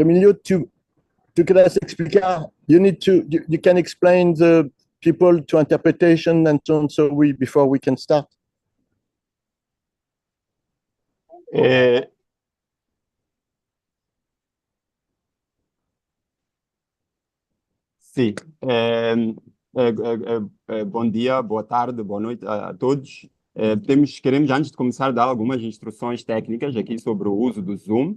Emilio, tu queres explicar? You can explain the people to interpretation and so on, so before we can start. Sim. Bom dia, boa tarde, boa noite a todos. Queremos, antes de começar, dar algumas instruções técnicas aqui sobre o uso do Zoom.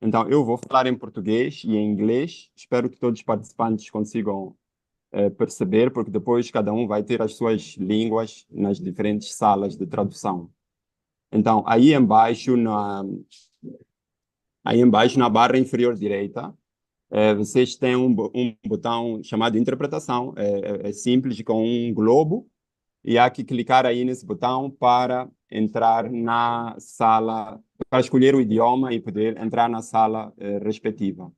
Então, eu vou falar em português e em inglês. Espero que todos os participantes consigam perceber, porque depois cada um vai ter as suas línguas nas diferentes salas de tradução. Então, aí embaixo na barra inferior direita, vocês têm um botão chamado interpretação. É simples, com um globo, e há que clicar aí nesse botão para entrar na sala, para escolher o idioma e poder entrar na sala respectiva.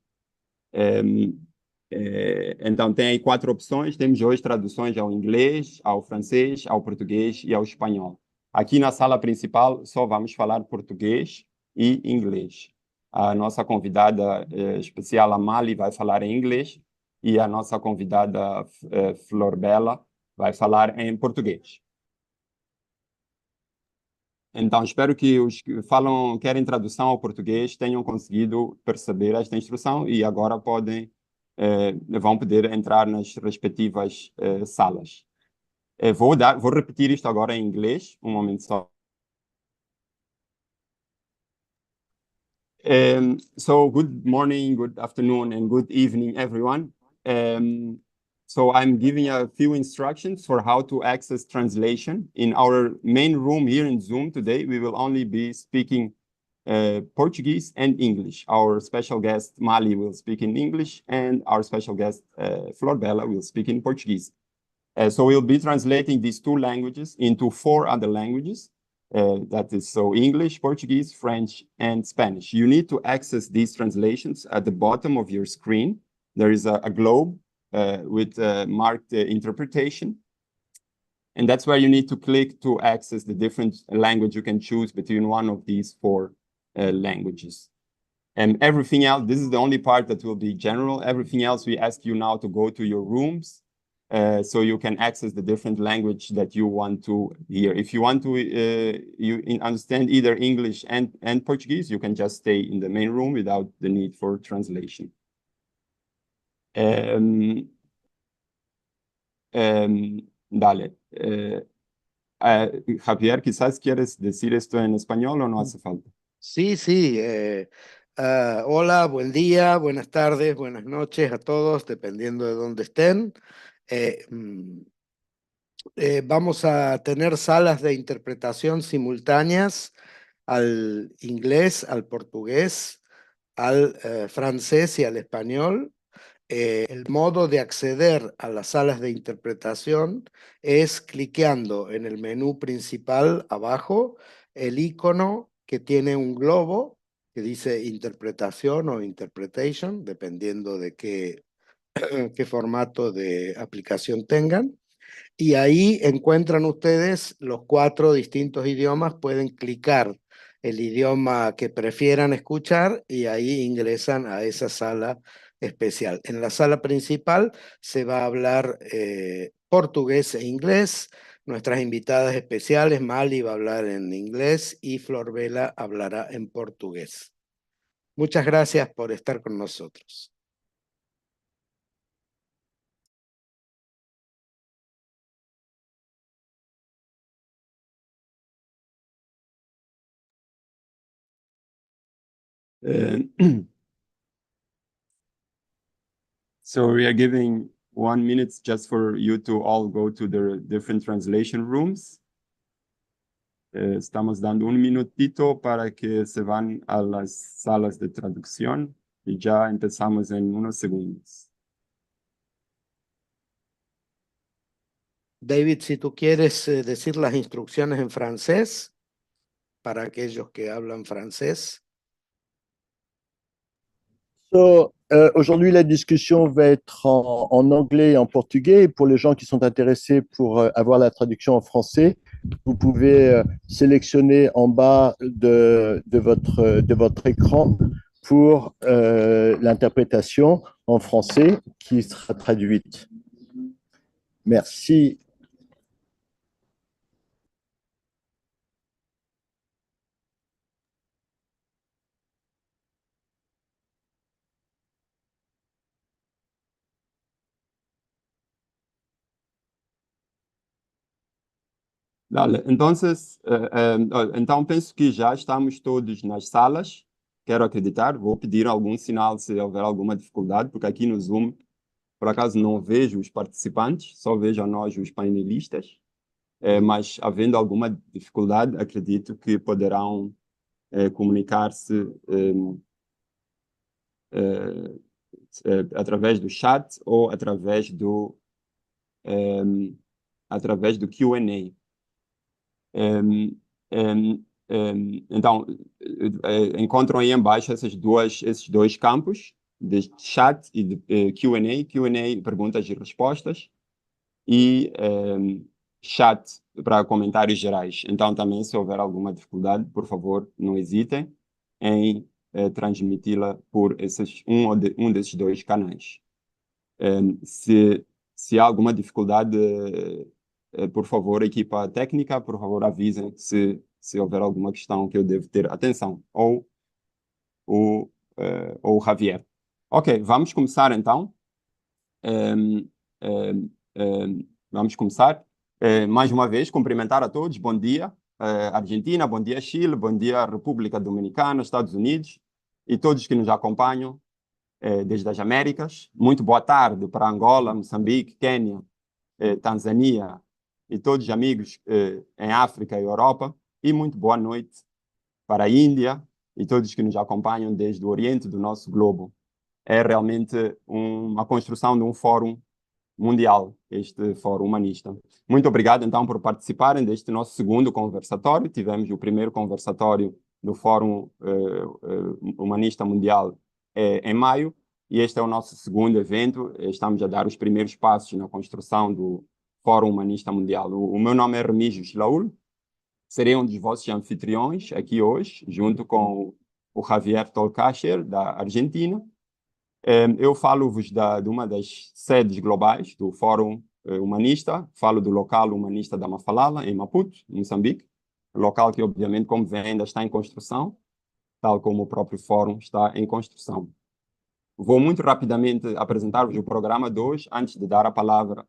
Então, tem aí 4 opções. Temos hoje traduções ao inglês, ao francês, ao português e ao espanhol. Aqui na sala principal só vamos falar português e inglês. A nossa convidada especial, a Mali, vai falar em inglês, e a nossa convidada Flor Bela vai falar em português. Então, espero que os que querem tradução ao português tenham conseguido perceber esta instrução e agora vão poder entrar nas respectivas salas. Vou repetir isto agora em inglês, um momento só. So good morning, good afternoon, and good evening, everyone. So I'm giving a few instructions for how to access translation. In our main room here in Zoom today, we will only be speaking Portuguese and English. Our special guest, Mali, will speak in English, and our special guest, Flor Bela, will speak in Portuguese. So we'll be translating these 2 languages into 4 other languages. That is English, Portuguese, French, and Spanish. You need to access these translations at the bottom of your screen. There is a globe with marked interpretation. And that's where you need to click to access the different language. You can choose between one of these 4 languages. And everything else, this is the only part that will be general. Everything else, we ask you now to go to your rooms so you can access the different language that you want to hear. If you want to understand either English and Portuguese, you can just stay in the main room without the need for translation. Dale. Javier, quizás quieres decir esto en español o no hace falta. Sí. Hola, buen día, buenas tardes, buenas noches a todos, dependiendo de dónde estén. Vamos a tener salas de interpretación simultáneas al inglés, al portugués, al francés y al español. El modo de acceder a las salas de interpretación es cliqueando en el menú principal abajo, el icono que tiene un globo que dice interpretación o interpretation, dependiendo de qué formato de aplicación tengan. Y ahí encuentran ustedes los 4 distintos idiomas. Pueden clicar el idioma que prefieran escuchar y ahí ingresan a esa sala especial. En la sala principal se va a hablar portugués e inglés. Nuestras invitadas especiales, Mali va a hablar en inglés y Flor Bela hablará en portugués. Muchas gracias por estar con nosotros. So we are giving 1 minute just for you to all go to the different translation rooms. Estamos dando 1 minutito para que se van a las salas de traducción y ya empezamos en unos segundos. David, si tú quieres decir las instrucciones en francés para aquellos que hablan francés. Aujourd'hui, la discussion va être en anglais et en portugais. Pour les gens qui sont intéressés pour avoir la traduction en français, vous pouvez sélectionner en bas de votre écran pour l'interprétation en français qui sera traduite. Merci. Então, penso que já estamos todos nas salas. Quero acreditar. Vou pedir algum sinal se houver alguma dificuldade, porque aqui no Zoom, por acaso, não vejo os participantes, só vejo a nós, os painelistas. Mas, havendo alguma dificuldade, acredito que poderão comunicar-se através do chat ou através do Q&A. Então, encontram aí embaixo esses dois campos de chat e de Q&A. Q&A, perguntas e respostas, e chat para comentários gerais. Então, também, se houver alguma dificuldade, por favor, não hesitem em transmiti-la por um desses dois canais. Se há alguma dificuldade, por favor, equipa técnica, por favor, avisem se houver alguma questão que eu devo ter atenção, ou o Javier. Ok, vamos começar então. Vamos começar. Mais uma vez, cumprimentar a todos. Bom dia, Argentina, bom dia, Chile, bom dia, República Dominicana, Estados Unidos, e todos que nos acompanham desde as Américas. Muito boa tarde para Angola, Moçambique, Quênia, Tanzânia e todos os amigos em África e Europa. E muito boa noite para a Índia e todos que nos acompanham desde o Oriente do nosso globo. É realmente uma construção de um fórum mundial, este Fórum Humanista. Muito obrigado, então, por participarem deste nosso segundo conversatório. Tivemos o primeiro conversatório do Fórum Humanista Mundial em maio, e este é o nosso segundo evento. Estamos a dar os primeiros passos na construção do Fórum Humanista Mundial. O meu nome é Remígio Laul, serei um dos vossos anfitriões aqui hoje, junto com o Javier Tolkacher, da Argentina. Eu falo-vos de uma das sedes globais do Fórum Humanista, falo do local humanista da Mafalala, em Maputo, Moçambique, local que, obviamente, como vem, ainda está em construção, tal como o próprio Fórum está em construção. Vou muito rapidamente apresentar-vos o programa de hoje, antes de dar a palavra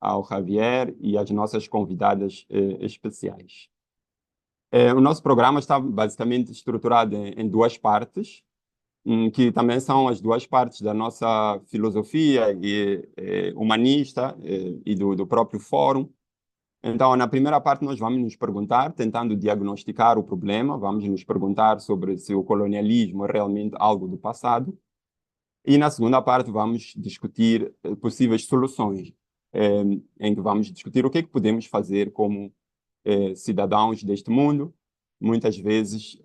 ao Javier e às nossas convidadas especiais. O nosso programa está basicamente estruturado em duas partes, que também são as duas partes da nossa filosofia humanista e do próprio fórum. Então, na primeira parte, nós vamos nos perguntar, tentando diagnosticar o problema, vamos nos perguntar sobre se o colonialismo é realmente algo do passado. E na segunda parte, vamos discutir possíveis soluções, em que vamos discutir o que é que podemos fazer como cidadãos deste mundo. Muitas vezes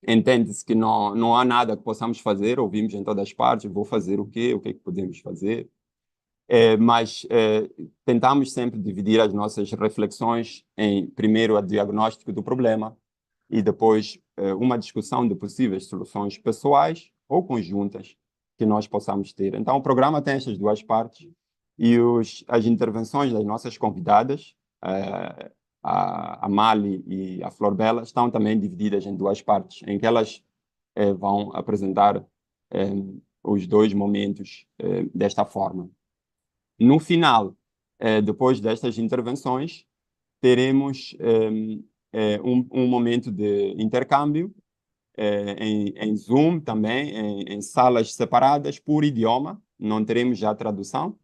entende-se que não há nada que possamos fazer, ouvimos em todas as partes, vou fazer o quê? O que é que podemos fazer? Mas tentamos sempre dividir as nossas reflexões em, primeiro, o diagnóstico do problema e depois uma discussão de possíveis soluções pessoais ou conjuntas que nós possamos ter. Então, o programa tem estas duas partes e as intervenções das nossas convidadas, a Mali e a Flor Bela, estão também divididas em duas partes, em que elas vão apresentar os dois momentos desta forma. No final, depois destas intervenções, teremos um momento de intercâmbio em Zoom também, em salas separadas por idioma. Não teremos já tradução.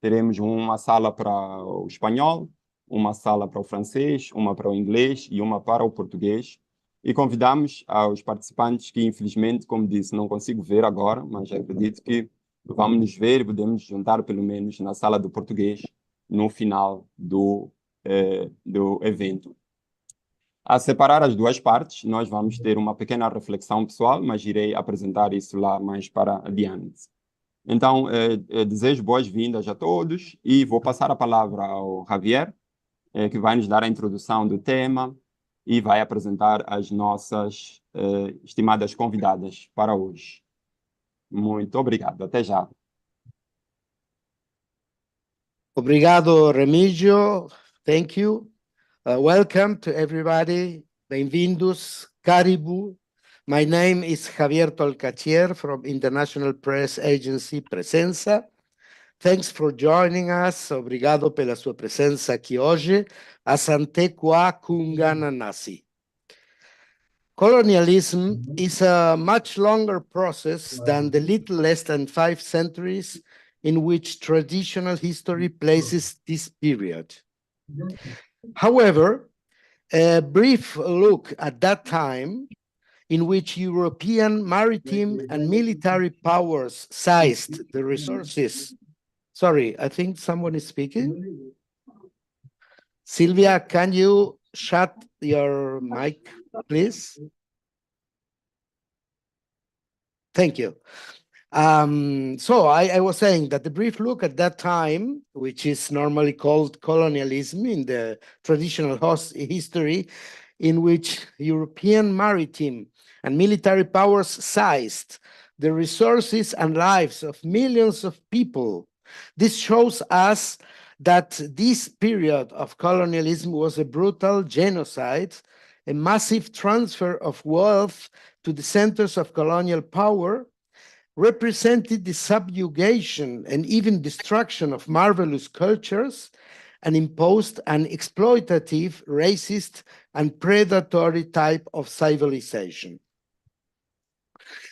Teremos uma sala para o espanhol, uma sala para o francês, uma para o inglês e uma para o português. E convidamos aos participantes que, infelizmente, como disse, não consigo ver agora, mas acredito que vamos nos ver e podemos juntar pelo menos na sala do português no final do evento. A separar as duas partes, nós vamos ter uma pequena reflexão pessoal, mas irei apresentar isso lá mais para adiante. Então, desejo boas-vindas a todos e vou passar a palavra ao Javier, que vai nos dar a introdução do tema e vai apresentar as nossas estimadas convidadas para hoje. Muito obrigado. Até já. Obrigado, Remigio. Thank you. Welcome to everybody. Bem-vindos. Caribou. My name is Javier Tolcachier from International Press Agency Presença. Thanks for joining us. Obrigado pela sua presença aqui hoje. Asante kwa kungana nasi. Colonialism is a much longer process than the little less than 5 centuries in which traditional history places this period. However, a brief look at that time in which European maritime and military powers seized the resources. Sorry, I think someone is speaking. Silvia, can you shut your mic, please? Thank you. So I was saying that the brief look at that time, which is normally called colonialism in the traditional history, in which European maritime and military powers seized the resources and lives of millions of people. This shows us that this period of colonialism was a brutal genocide, a massive transfer of wealth to the centers of colonial power, represented the subjugation and even destruction of marvelous cultures, and imposed an exploitative, racist, and predatory type of civilization.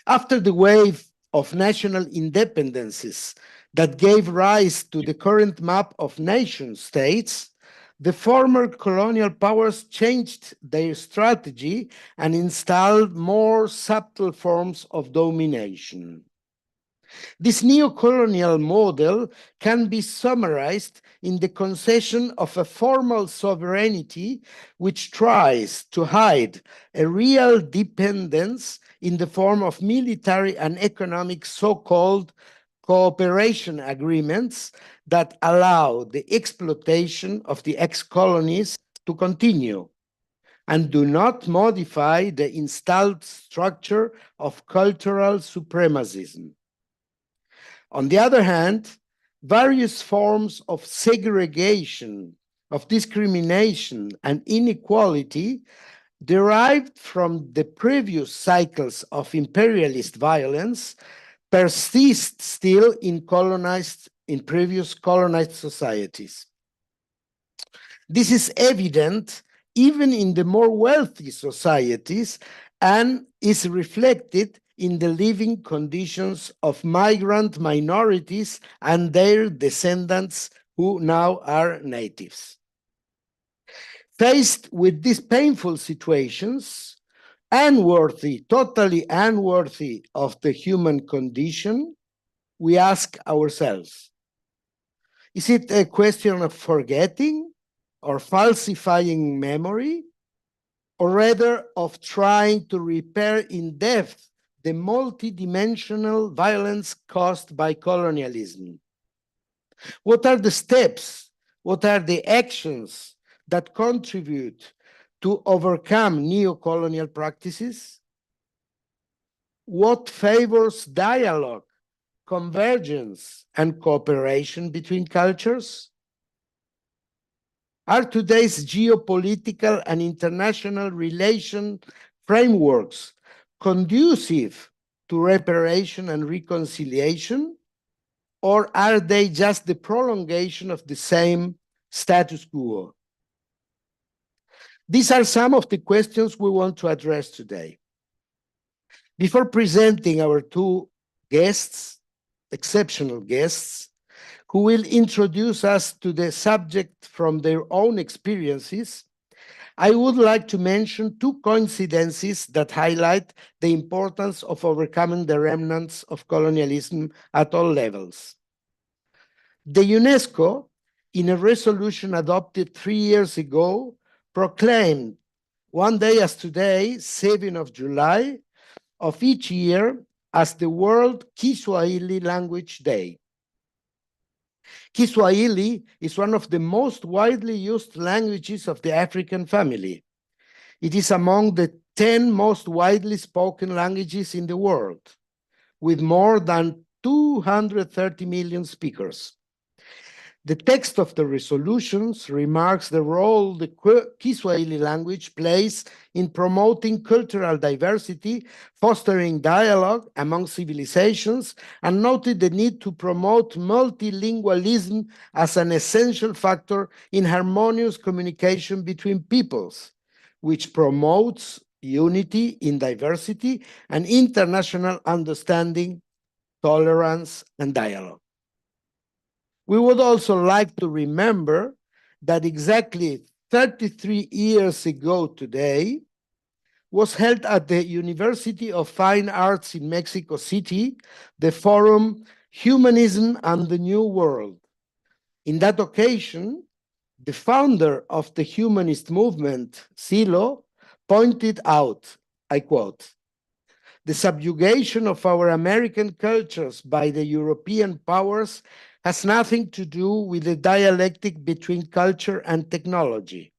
After the wave of national independences that gave rise to the current map of nation states, the former colonial powers changed their strategy and installed more subtle forms of domination. This neo-colonial model can be summarized in the concession of a formal sovereignty which tries to hide a real dependence in the form of military and economic so-called cooperation agreements that allow the exploitation of the ex-colonies to continue and do not modify the installed structure of cultural supremacism. On the other hand, various forms of segregation, of discrimination, and inequality derived from the previous cycles of imperialist violence persist still in previous colonized societies. This is evident even in the more wealthy societies and is reflected in the living conditions of migrant minorities and their descendants who now are natives. Faced with these painful situations, unworthy, totally unworthy of the human condition, we ask ourselves, is it a question of forgetting or falsifying memory, or rather of trying to repair in depth the multidimensional violence caused by colonialism? What are the steps, what are the actions that contribute to overcome neo-colonial practices? What favors dialogue, convergence, and cooperation between cultures? Are today's geopolitical and international relation frameworks conducive to reparation and reconciliation, or are they just the prolongation of the same status quo? These are some of the questions we want to address today. Before presenting our two guests, exceptional guests, who will introduce us to the subject from their own experiences, I would like to mention two coincidences that highlight the importance of overcoming the remnants of colonialism at all levels. The UNESCO, in a resolution adopted 3 years ago, proclaimed one day as today, 7th of July, of each year as the World Kiswahili Language Day. Kiswahili is one of the most widely used languages of the African family. It is among the 10 most widely spoken languages in the world, with more than 230 million speakers. The text of the resolutions remarks the role the Kiswahili language plays in promoting cultural diversity, fostering dialogue among civilizations, and noted the need to promote multilingualism as an essential factor in harmonious communication between peoples, which promotes unity in diversity and international understanding, tolerance, and dialogue. We would also like to remember that exactly 33 years ago today was held at the University of Fine Arts in Mexico City, the forum Humanism and the New World. In that occasion, the founder of the humanist movement, Silo, pointed out, I quote, "The subjugation of our American cultures by the European powers has nothing to do with the dialectic between culture and technology,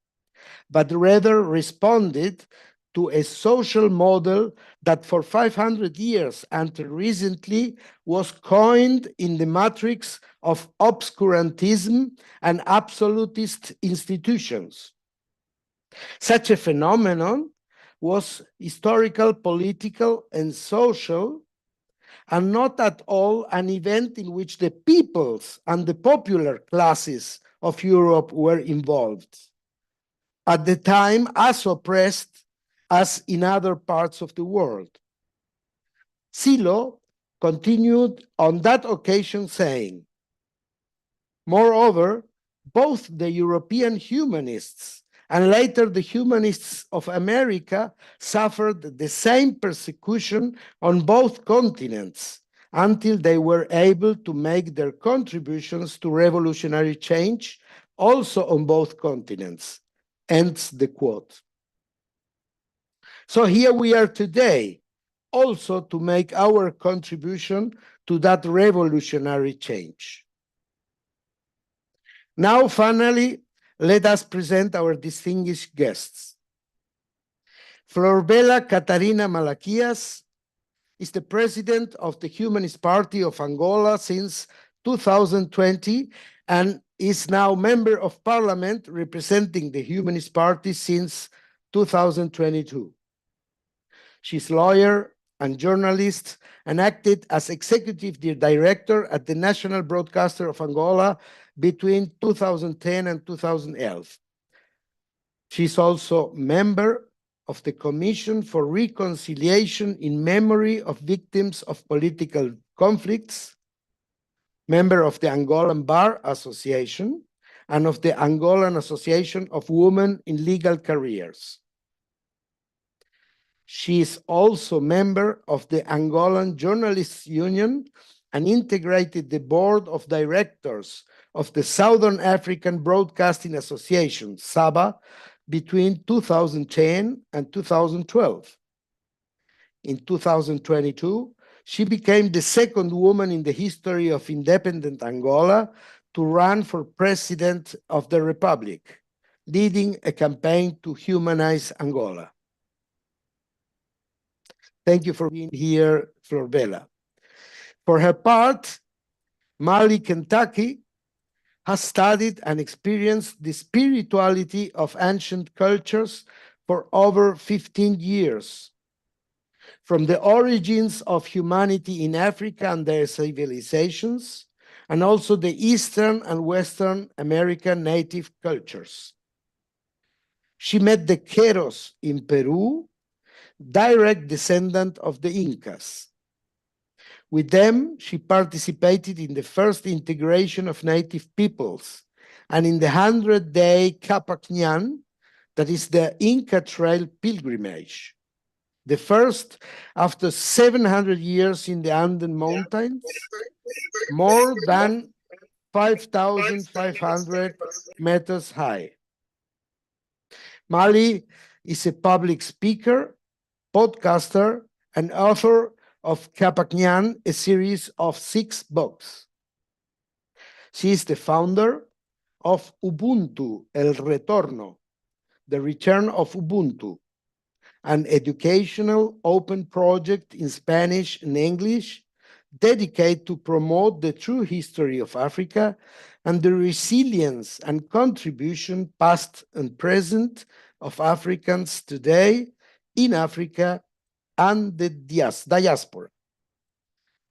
but rather responded to a social model that for 500 years until recently was coined in the matrix of obscurantism and absolutist institutions. Such a phenomenon was historical, political, and social, and not at all an event in which the peoples and the popular classes of Europe were involved, at the time as oppressed as in other parts of the world." Silo continued on that occasion saying, "Moreover, both the European humanists and later the humanists of America suffered the same persecution on both continents until they were able to make their contributions to revolutionary change also on both continents." Ends the quote. So here we are today, also to make our contribution to that revolutionary change. Now, finally, let us present our distinguished guests. Florbela Catarina Malaquias is the president of the Humanist Party of Angola since 2020 and is now member of parliament representing the Humanist Party since 2022. She's a lawyer and journalist and acted as executive director at the National Broadcaster of Angola between 2010 and 2011. She's also member of the Commission for Reconciliation in Memory of Victims of Political Conflicts, member of the Angolan Bar Association, and of the Angolan Association of Women in Legal Careers. She is also member of the Angolan Journalists Union and integrated the board of directors of the Southern African Broadcasting Association, SABA, between 2010 and 2012. In 2022, she became the second woman in the history of independent Angola to run for president of the Republic, leading a campaign to humanize Angola. Thank you for being here, Florbela. For her part, Mali Kentucky has studied and experienced the spirituality of ancient cultures for over 15 years. From the origins of humanity in Africa and their civilizations, and also the Eastern and Western American native cultures. She met the Queros in Peru, direct descendant of the Incas. With them, she participated in the first integration of native peoples and in the 100-day Capacñan, that is the Inca Trail pilgrimage, the first after 700 years in the Andean Mountains, more than 5,500 meters high. Mali is a public speaker, podcaster, and author of Capacñan, a series of 6 books. She is the founder of Ubuntu, El Retorno, the return of Ubuntu, an educational open project in Spanish and English dedicated to promote the true history of Africa and the resilience and contribution, past and present, of Africans today in Africa and the diaspora.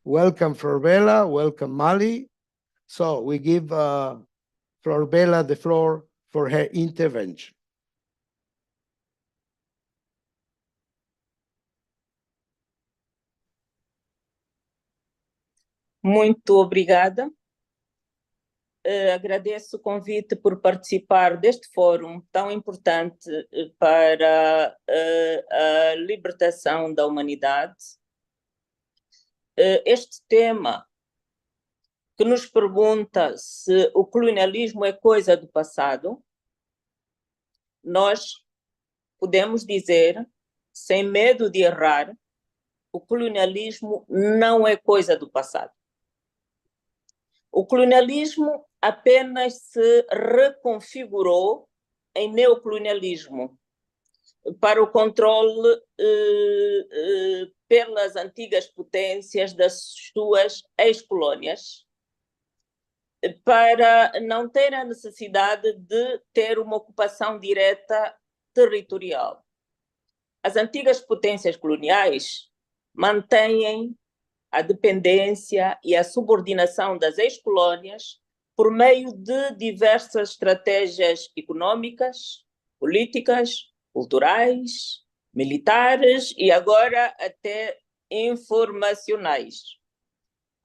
Welcome, Flor Bela. Welcome, Mali. So we give Flor Bela the floor for her intervention. Muito obrigada. Agradeço o convite por participar deste fórum tão importante para a libertação da humanidade. Este tema que nos pergunta se o colonialismo é coisa do passado, nós podemos dizer, sem medo de errar, o colonialismo não é coisa do passado. O colonialismo apenas se reconfigurou em neocolonialismo para o controle pelas antigas potências das suas ex-colônias, para não ter a necessidade de ter uma ocupação direta territorial. As antigas potências coloniais mantêm a dependência e a subordinação das ex-colônias por meio de diversas estratégias econômicas, políticas, culturais, militares e agora até informacionais.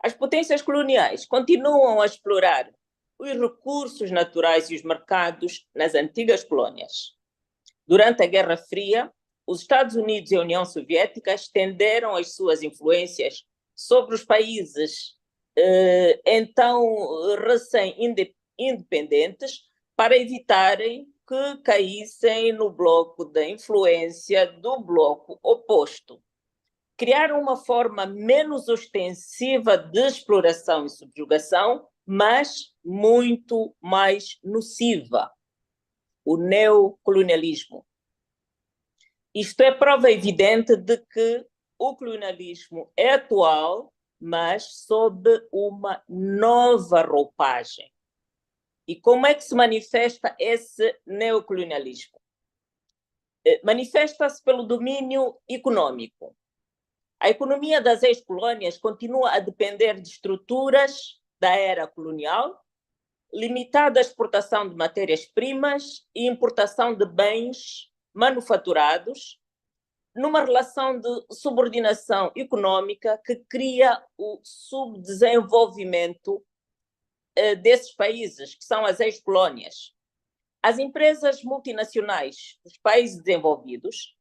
As potências coloniais continuam a explorar os recursos naturais e os mercados nas antigas colônias. Durante a Guerra Fria, os Estados Unidos e a União Soviética estenderam as suas influências sobre os países então recém-independentes para evitarem que caíssem no bloco da influência do bloco oposto. Criaram uma forma menos ostensiva de exploração e subjugação, mas muito mais nociva: o neocolonialismo. Isto é prova evidente de que o colonialismo é atual, mas sob uma nova roupagem. E como é que se manifesta esse neocolonialismo? Manifesta-se pelo domínio econômico. A economia das ex-colônias continua a depender de estruturas da era colonial, limitada à exportação de matérias-primas e importação de bens manufaturados, numa relação de subordinação econômica que cria o subdesenvolvimento desses países, que são as ex-colônias. As empresas multinacionais dos países desenvolvidos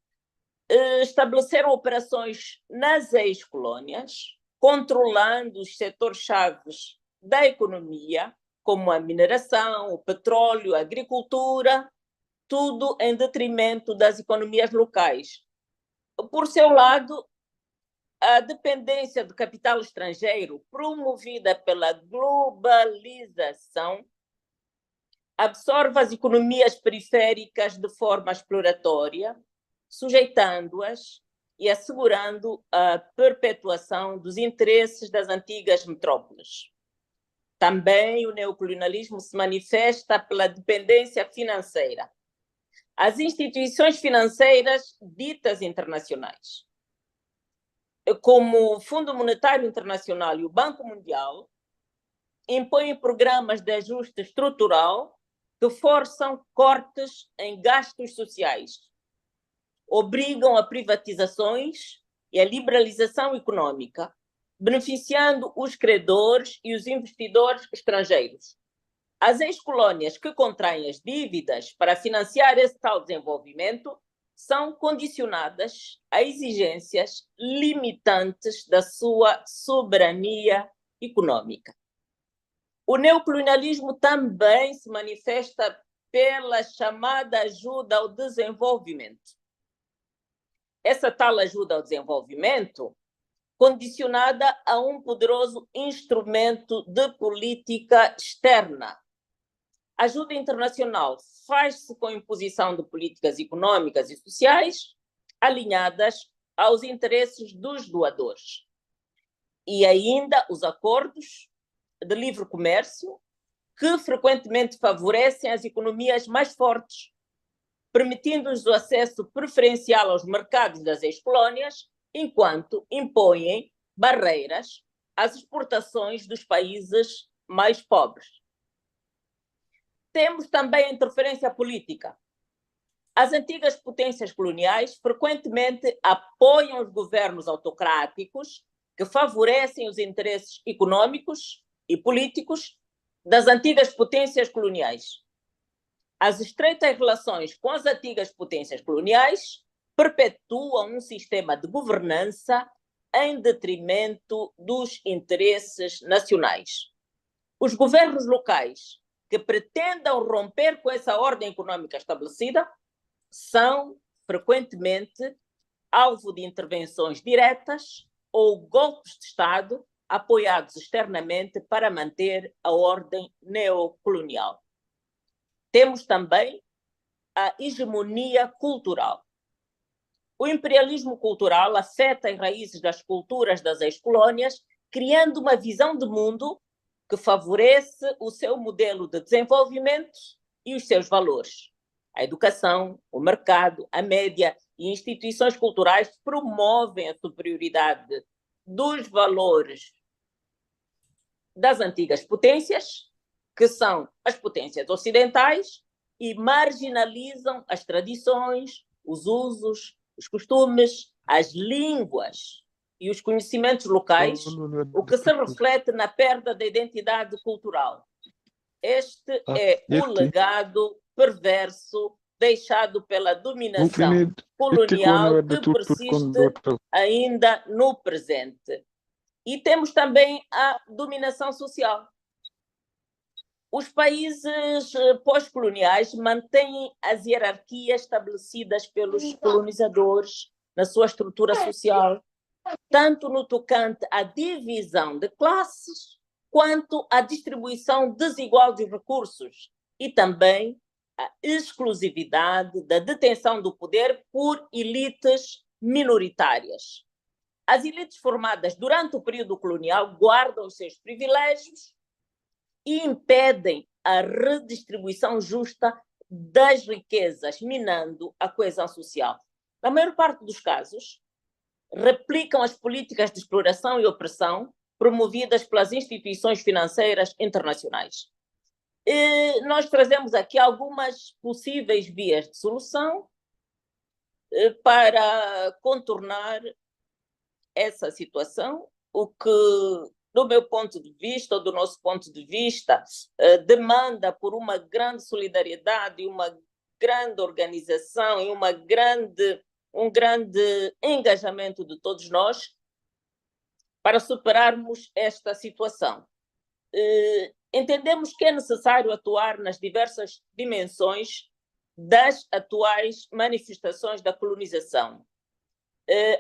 estabeleceram operações nas ex-colônias, controlando os setores-chaves da economia, como a mineração, o petróleo, a agricultura, tudo em detrimento das economias locais. Por seu lado, a dependência do capital estrangeiro, promovida pela globalização, absorve as economias periféricas de forma exploratória, sujeitando-as e assegurando a perpetuação dos interesses das antigas metrópoles. Também o neocolonialismo se manifesta pela dependência financeira. As instituições financeiras ditas internacionais, como o Fundo Monetário Internacional e o Banco Mundial, impõem programas de ajuste estrutural que forçam cortes em gastos sociais, obrigam a privatizações e a liberalização econômica, beneficiando os credores e os investidores estrangeiros. As ex-colônias que contraem as dívidas para financiar esse tal desenvolvimento são condicionadas a exigências limitantes da sua soberania econômica. O neocolonialismo também se manifesta pela chamada ajuda ao desenvolvimento. Essa tal ajuda ao desenvolvimento, condicionada a um poderoso instrumento de política externa. A ajuda internacional faz-se com a imposição de políticas econômicas e sociais alinhadas aos interesses dos doadores. E ainda os acordos de livre comércio, que frequentemente favorecem as economias mais fortes, permitindo-lhes o acesso preferencial aos mercados das ex-colónias, enquanto impõem barreiras às exportações dos países mais pobres. Temos também a interferência política. As antigas potências coloniais frequentemente apoiam os governos autocráticos que favorecem os interesses econômicos e políticos das antigas potências coloniais. As estreitas relações com as antigas potências coloniais perpetuam um sistema de governança em detrimento dos interesses nacionais. Os governos locais que pretendam romper com essa ordem econômica estabelecida são frequentemente alvo de intervenções diretas ou golpes de Estado apoiados externamente para manter a ordem neocolonial. Temos também a hegemonia cultural. O imperialismo cultural afeta as raízes das culturas das ex-colónias, criando uma visão de mundo que favorece o seu modelo de desenvolvimento e os seus valores. A educação, o mercado, a média e instituições culturais promovem a superioridade dos valores das antigas potências, que são as potências ocidentais, e marginalizam as tradições, os usos, os costumes, as línguas e os conhecimentos locais, o que se reflete na perda da identidade cultural. Este é o legado perverso deixado pela dominação colonial que persiste ainda no presente. E temos também a dominação social. Os países pós-coloniais mantêm as hierarquias estabelecidas pelos colonizadores na sua estrutura social, tanto no tocante à divisão de classes, quanto à distribuição desigual de recursos e também a exclusividade da detenção do poder por elites minoritárias. As elites formadas durante o período colonial guardam os seus privilégios e impedem a redistribuição justa das riquezas, minando a coesão social. Na maior parte dos casos, replicam as políticas de exploração e opressão promovidas pelas instituições financeiras internacionais. E nós trazemos aqui algumas possíveis vias de solução para contornar essa situação, o que, do meu ponto de vista, ou do nosso ponto de vista, demanda por uma grande solidariedade, uma grande organização e um grande engajamento de todos nós para superarmos esta situação. Entendemos que é necessário atuar nas diversas dimensões das atuais manifestações da colonização.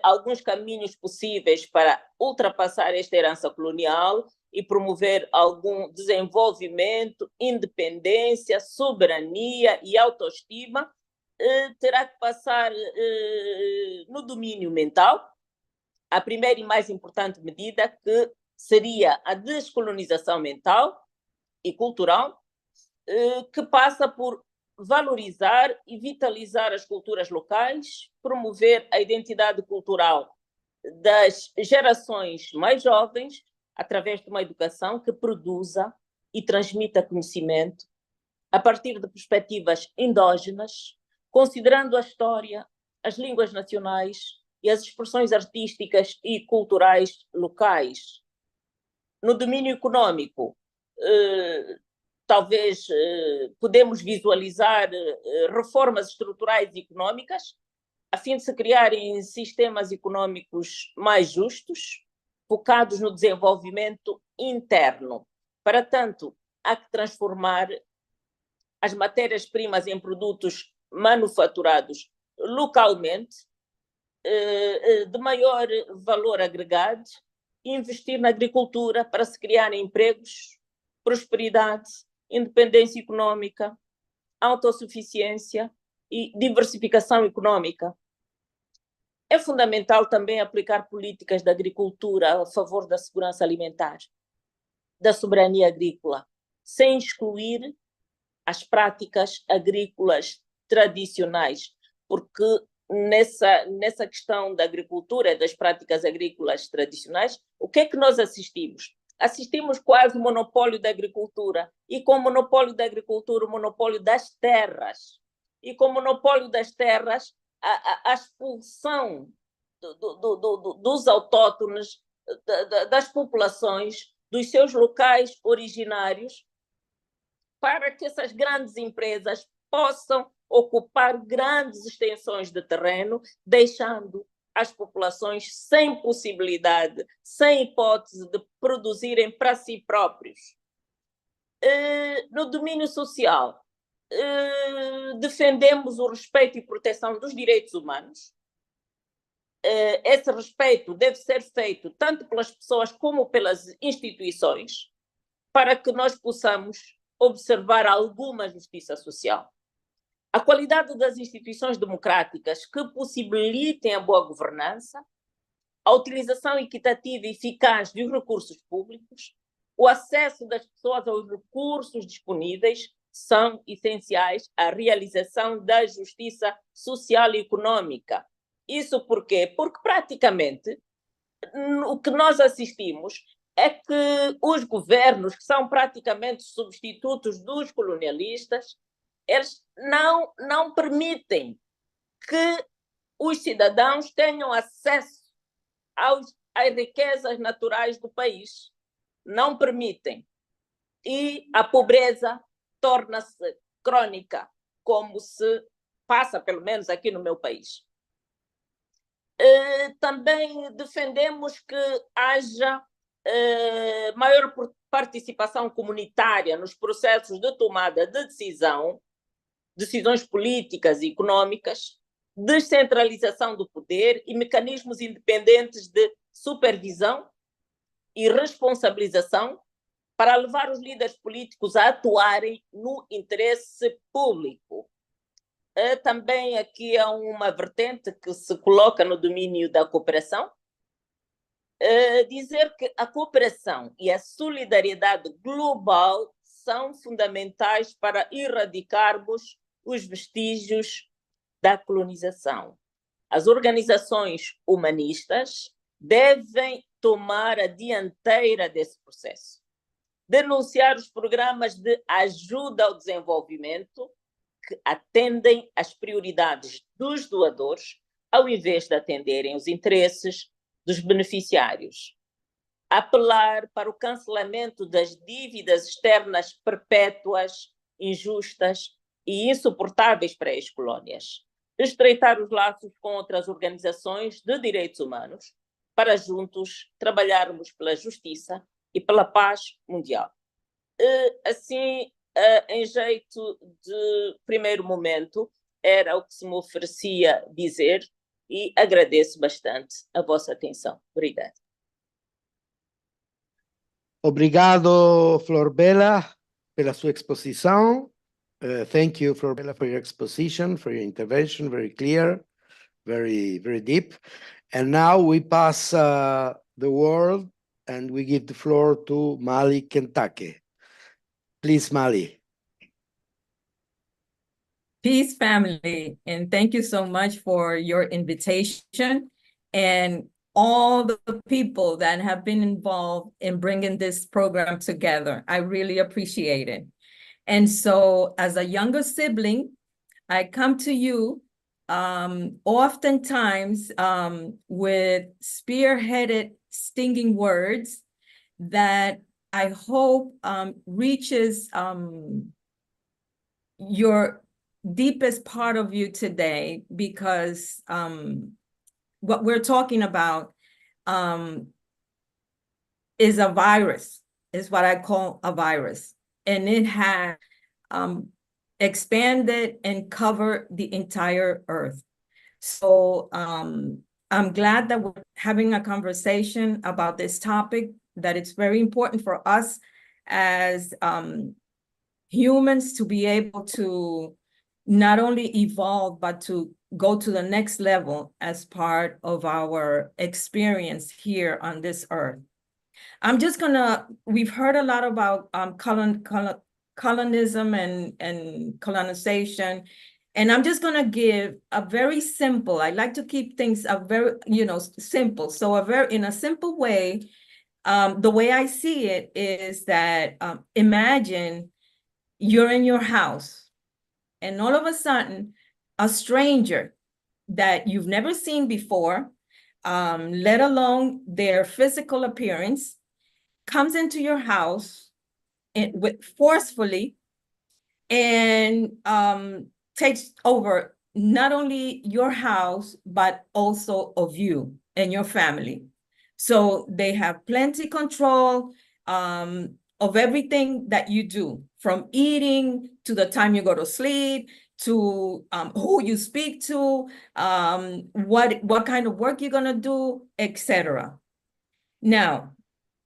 Alguns caminhos possíveis para ultrapassar esta herança colonial e promover algum desenvolvimento, independência, soberania e autoestima terá que passar no domínio mental. A primeira e mais importante medida que seria a descolonização mental e cultural, que passa por valorizar e vitalizar as culturas locais, promover a identidade cultural das gerações mais jovens através de uma educação que produza e transmita conhecimento a partir de perspectivas endógenas, considerando a história, as línguas nacionais e as expressões artísticas e culturais locais. No domínio econômico, talvez podemos visualizar reformas estruturais e econômicas a fim de se criarem sistemas econômicos mais justos, focados no desenvolvimento interno. Para tanto, há que transformar as matérias-primas em produtos manufaturados localmente, de maior valor agregado, e investir na agricultura para se criarem empregos, prosperidade, independência econômica, autossuficiência e diversificação econômica. É fundamental também aplicar políticas de agricultura a favor da segurança alimentar, da soberania agrícola, sem excluir as práticas agrícolas tradicionais, porque nessa questão da agricultura e das práticas agrícolas tradicionais, o que é que nós assistimos? Assistimos quase o monopólio da agricultura, e com o monopólio da agricultura, o monopólio das terras, e com o monopólio das terras, a expulsão dos autóctones, das populações, dos seus locais originários, para que essas grandes empresas possam ocupar grandes extensões de terreno, deixando as populações sem possibilidade, sem hipótese de produzirem para si próprios. No domínio social, defendemos o respeito e proteção dos direitos humanos. Esse respeito deve ser feito tanto pelas pessoas como pelas instituições, para que nós possamos observar alguma justiça social. A qualidade das instituições democráticas que possibilitem a boa governança, a utilização equitativa e eficaz dos recursos públicos, o acesso das pessoas aos recursos disponíveis são essenciais à realização da justiça social e econômica. Isso por quê? Porque praticamente o que nós assistimos é que os governos, que são praticamente substitutos dos colonialistas, eles não permitem que os cidadãos tenham acesso às riquezas naturais do país. Não permitem. E a pobreza torna-se crônica, como se passa, pelo menos aqui no meu país. Também defendemos que haja maior participação comunitária nos processos de tomada de decisões políticas e econômicas, descentralização do poder e mecanismos independentes de supervisão e responsabilização para levar os líderes políticos a atuarem no interesse público. Também aqui há uma vertente que se coloca no domínio da cooperação, dizer que a cooperação e a solidariedade global são fundamentais para erradicarmos os vestígios da colonização. As organizações humanistas devem tomar a dianteira desse processo, denunciar os programas de ajuda ao desenvolvimento que atendem às prioridades dos doadores, ao invés de atenderem os interesses dos beneficiários. Apelar para o cancelamento das dívidas externas perpétuas, injustas e insuportáveis para as colónias. Estreitar os laços com outras organizações de direitos humanos para juntos trabalharmos pela justiça e pela paz mundial. Assim, em jeito de primeiro momento, era o que se me oferecia dizer e agradeço bastante a vossa atenção. Obrigada. Obrigado, Flor Bela, pela sua exposição. Thank you, Flor Bela, for your exposition, for your intervention, very clear, very, very deep. And now we pass the word and we give the floor to Mali Kentucky. Please, Mali. Peace, family, and thank you so much for your invitation and all the people that have been involved in bringing this program together. I really appreciate it. And so as a younger sibling, I come to you oftentimes with spearheaded stinging words that I hope reaches your deepest part of you today, because what we're talking about is a virus, is what I call a virus. And it has expanded and covered the entire earth. So I'm glad that we're having a conversation about this topic, that it's very important for us as humans to be able to not only evolve, but to go to the next level as part of our experience here on this earth. We've heard a lot about colonism and colonization, and I'm just gonna give a very simple, I like to keep things a very, simple. So in a simple way, the way I see it is that imagine you're in your house and all of a sudden a stranger that you've never seen before, let alone their physical appearance, comes into your house forcefully and takes over not only your house, but also of you and your family. So they have plenty control of everything that you do, from eating to the time you go to sleep, to who you speak to, what kind of work you're gonna do, etc. Now,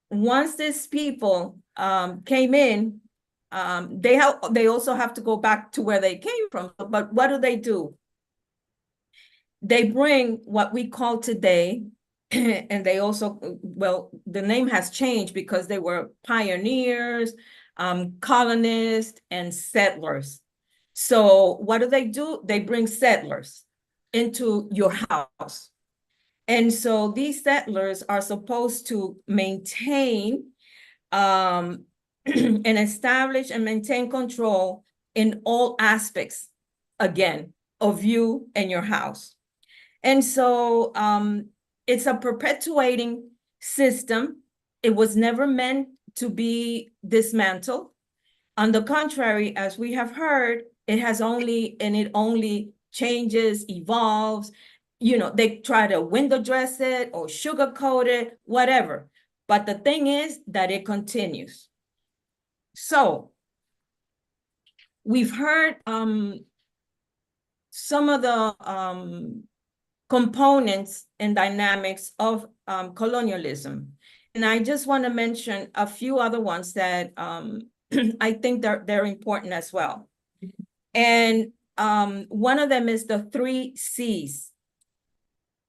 once these people came in, they also have to go back to where they came from. But what do? They bring what we call today, and they also, well, the name has changed because they were pioneers, colonists, and settlers. So what do? They bring settlers into your house. And so these settlers are supposed to maintain and establish and maintain control in all aspects, again, of you and your house. And so it's a perpetuating system. It was never meant to be dismantled. On the contrary, as we have heard, it only changes, evolves. They try to window dress it or sugarcoat it, whatever. But the thing is that it continues. So we've heard some of the components and dynamics of colonialism. And I just want to mention a few other ones that I think they're important as well. And one of them is the 3 C's,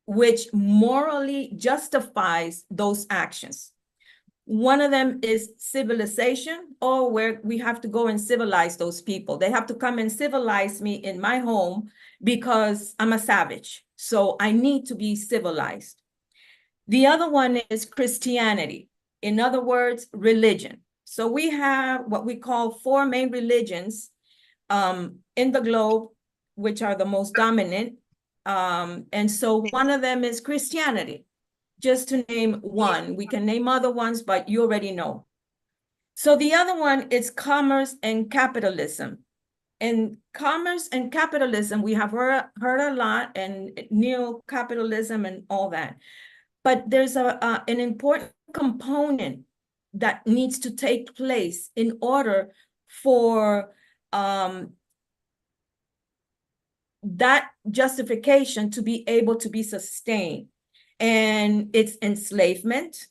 which morally justifies those actions. One of them is civilization, or where we have to go and civilize those people. They have to come and civilize me in my home because I'm a savage. So I need to be civilized. The other one is Christianity. In other words, religion. So we have what we call 4 main religions in the globe, which are the most dominant. And so one of them is Christianity, just to name one. We can name other ones, but you already know. So the other one is commerce and capitalism. And commerce and capitalism, we have heard a lot, and neo-capitalism and all that. But there's an important component that needs to take place in order for that justification to be able to be sustained. And it's enslavement,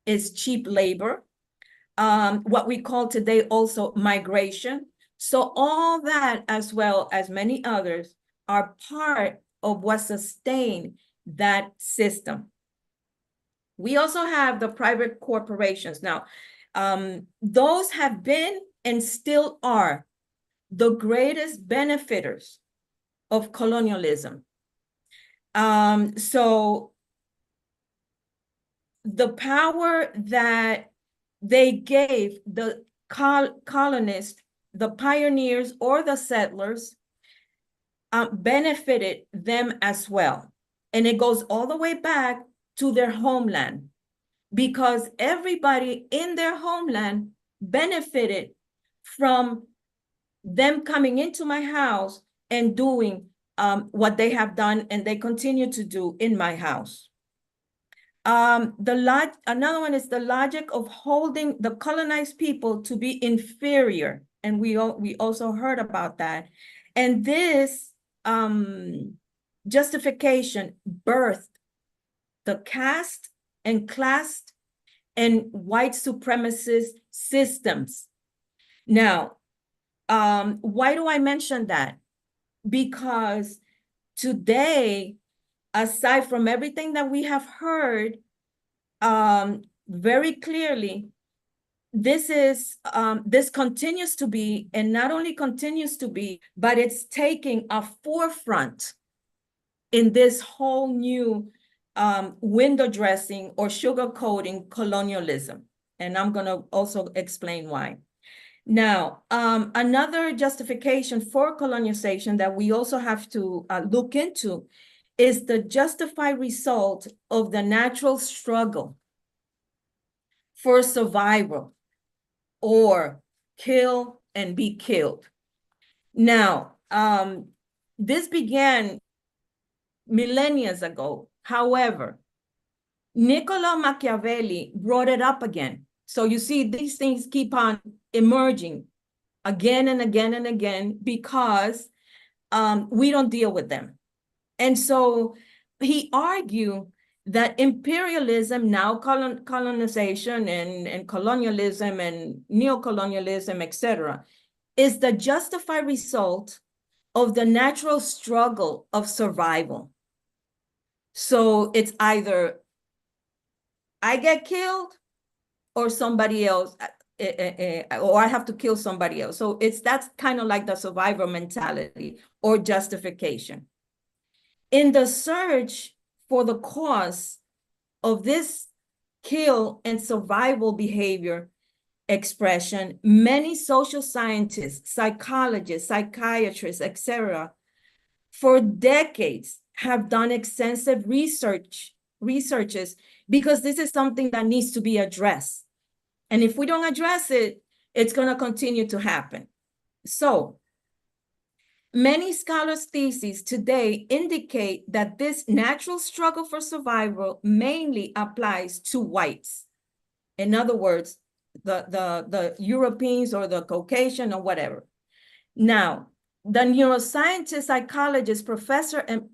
it's cheap labor, what we call today also migration. So all that, as well as many others, are part of what sustained that system. We also have the private corporations. Now, those have been and still are the greatest benefiters of colonialism. So the power that they gave the colonists, the pioneers or the settlers, benefited them as well. And it goes all the way back to their homeland, because everybody in their homeland benefited from them coming into my house and doing what they have done and they continue to do in my house. Another one is the logic of holding the colonized people to be inferior. And we also heard about that. And this justification birthed the caste and class and white supremacist systems. Now, why do I mention that? Because today, aside from everything that we have heard very clearly, this continues to be, and not only continues to be, but it's taking a forefront in this whole new window dressing or sugarcoating colonialism. And I'm gonna also explain why. Now, another justification for colonization that we also have to look into is the justified result of the natural struggle for survival, or kill and be killed. Now, this began millennia ago. However, Niccolo Machiavelli brought it up again. So you see, these things keep on emerging again and again and again because we don't deal with them. And so he argued that imperialism, now colonization and colonialism and neocolonialism, etc., is the justified result of the natural struggle of survival. So it's either I get killed or somebody else, or I have to kill somebody else. So that's kind of like the survivor mentality or justification. In the search for the cause of this kill and survival behavior expression, many social scientists, psychologists, psychiatrists, etc., for decades have done extensive researches because this is something that needs to be addressed. And if we don't address it, it's going to continue to happen. So many scholars' theses today indicate that this natural struggle for survival mainly applies to whites. In other words, the Europeans or the Caucasian or whatever. Now, the neuroscientist, psychologist, professor, and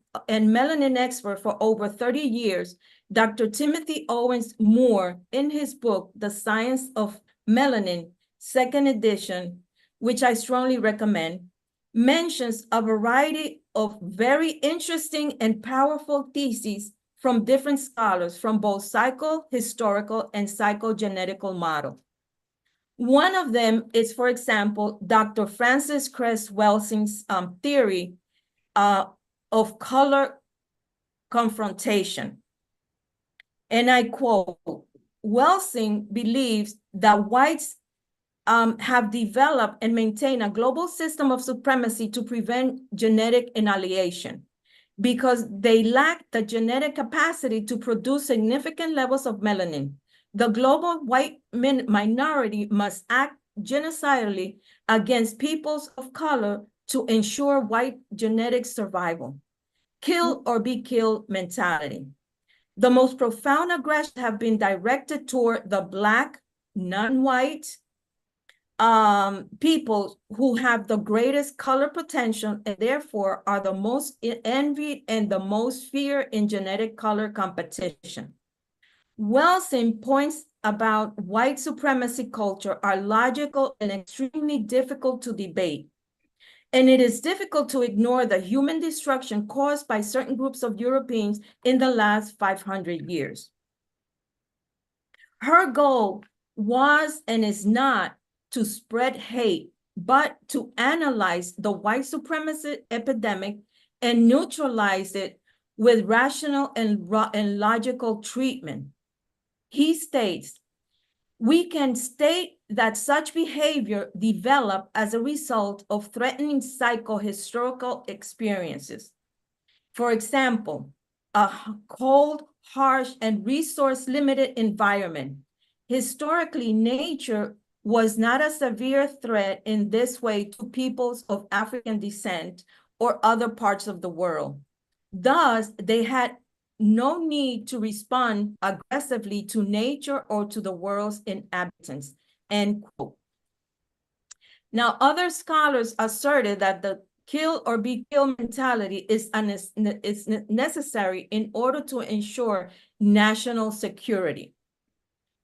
melanin expert for over 30 years, Dr. Timothy Owens Moore, in his book, The Science of Melanin, second edition, which I strongly recommend, mentions a variety of very interesting and powerful theses from different scholars from both psychohistorical and psychogenetical models. One of them is, for example, Dr. Francis Cress Welsing's theory of color confrontation. And I quote, Welsing believes that whites have developed and maintained a global system of supremacy to prevent genetic annihilation because they lack the genetic capacity to produce significant levels of melanin. The global white minority must act genocidally against peoples of color to ensure white genetic survival. Kill or be killed mentality. The most profound aggressions have been directed toward the Black, non-white people who have the greatest color potential and therefore are the most envied and the most feared in genetic color competition. Welsing points about white supremacy culture are logical and extremely difficult to debate. And it is difficult to ignore the human destruction caused by certain groups of Europeans in the last 500 years. Her goal was and is not to spread hate, but to analyze the white supremacy epidemic and neutralize it with rational and logical treatment. He states, we can state that such behavior developed as a result of threatening psychohistorical experiences. For example, a cold, harsh, and resource-limited environment. Historically, nature was not a severe threat in this way to peoples of African descent or other parts of the world. Thus, they had no need to respond aggressively to nature or to the world's inhabitants, end quote. Now, other scholars asserted that the kill or be killed mentality is necessary in order to ensure national security.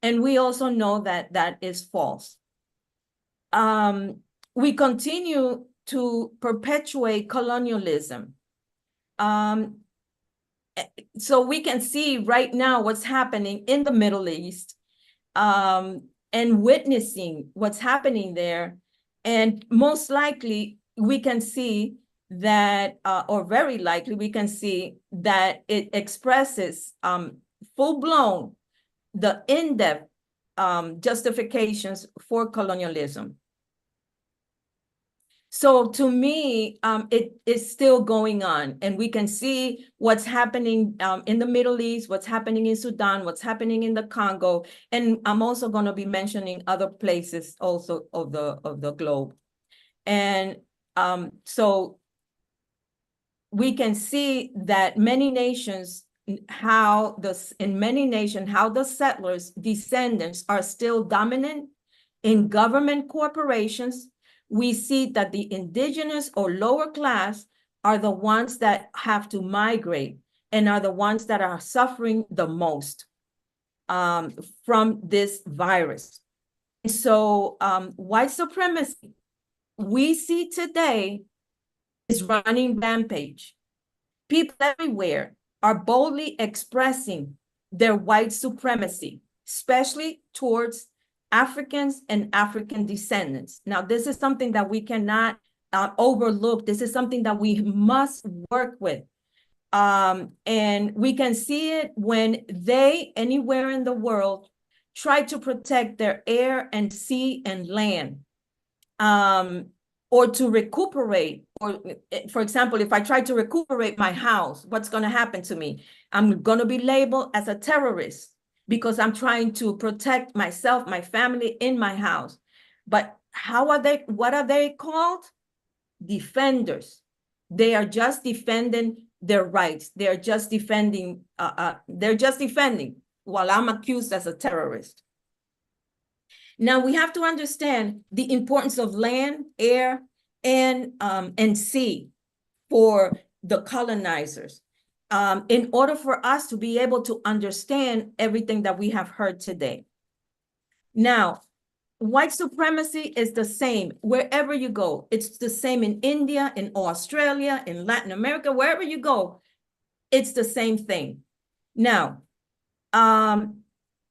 And we also know that that is false. We continue to perpetuate colonialism so we can see right now what's happening in the Middle East, and witnessing what's happening there. And most likely we can see that, or very likely we can see that it expresses full-blown the in-depth justifications for colonialism. So to me, it is still going on, and we can see what's happening in the Middle East, what's happening in Sudan, what's happening in the Congo, and I'm also going to be mentioning other places also of the globe. And so we can see that many nations, how the settlers' descendants are still dominant in government corporations. We see that the indigenous or lower class are the ones that have to migrate and are the ones that are suffering the most from this virus. So white supremacy, we see today, is running rampage. People everywhere are boldly expressing their white supremacy, especially towards Africans and African descendants. Now, this is something that we cannot overlook. This is something that we must work with. And we can see it when they, anywhere in the world, try to protect their air and sea and land, or to recuperate. Or, for example, if I try to recuperate my house, what's going to happen to me? I'm going to be labeled as a terrorist, because I'm trying to protect myself, my family in my house. But what are they called? Defenders. They are just defending their rights. They're just defending while I'm accused as a terrorist. Now we have to understand the importance of land, air, and sea for the colonizers, in order for us to be able to understand everything that we have heard today. Now, white supremacy is the same wherever you go. It's the same in India, in Australia, in Latin America, wherever you go, it's the same thing. Now,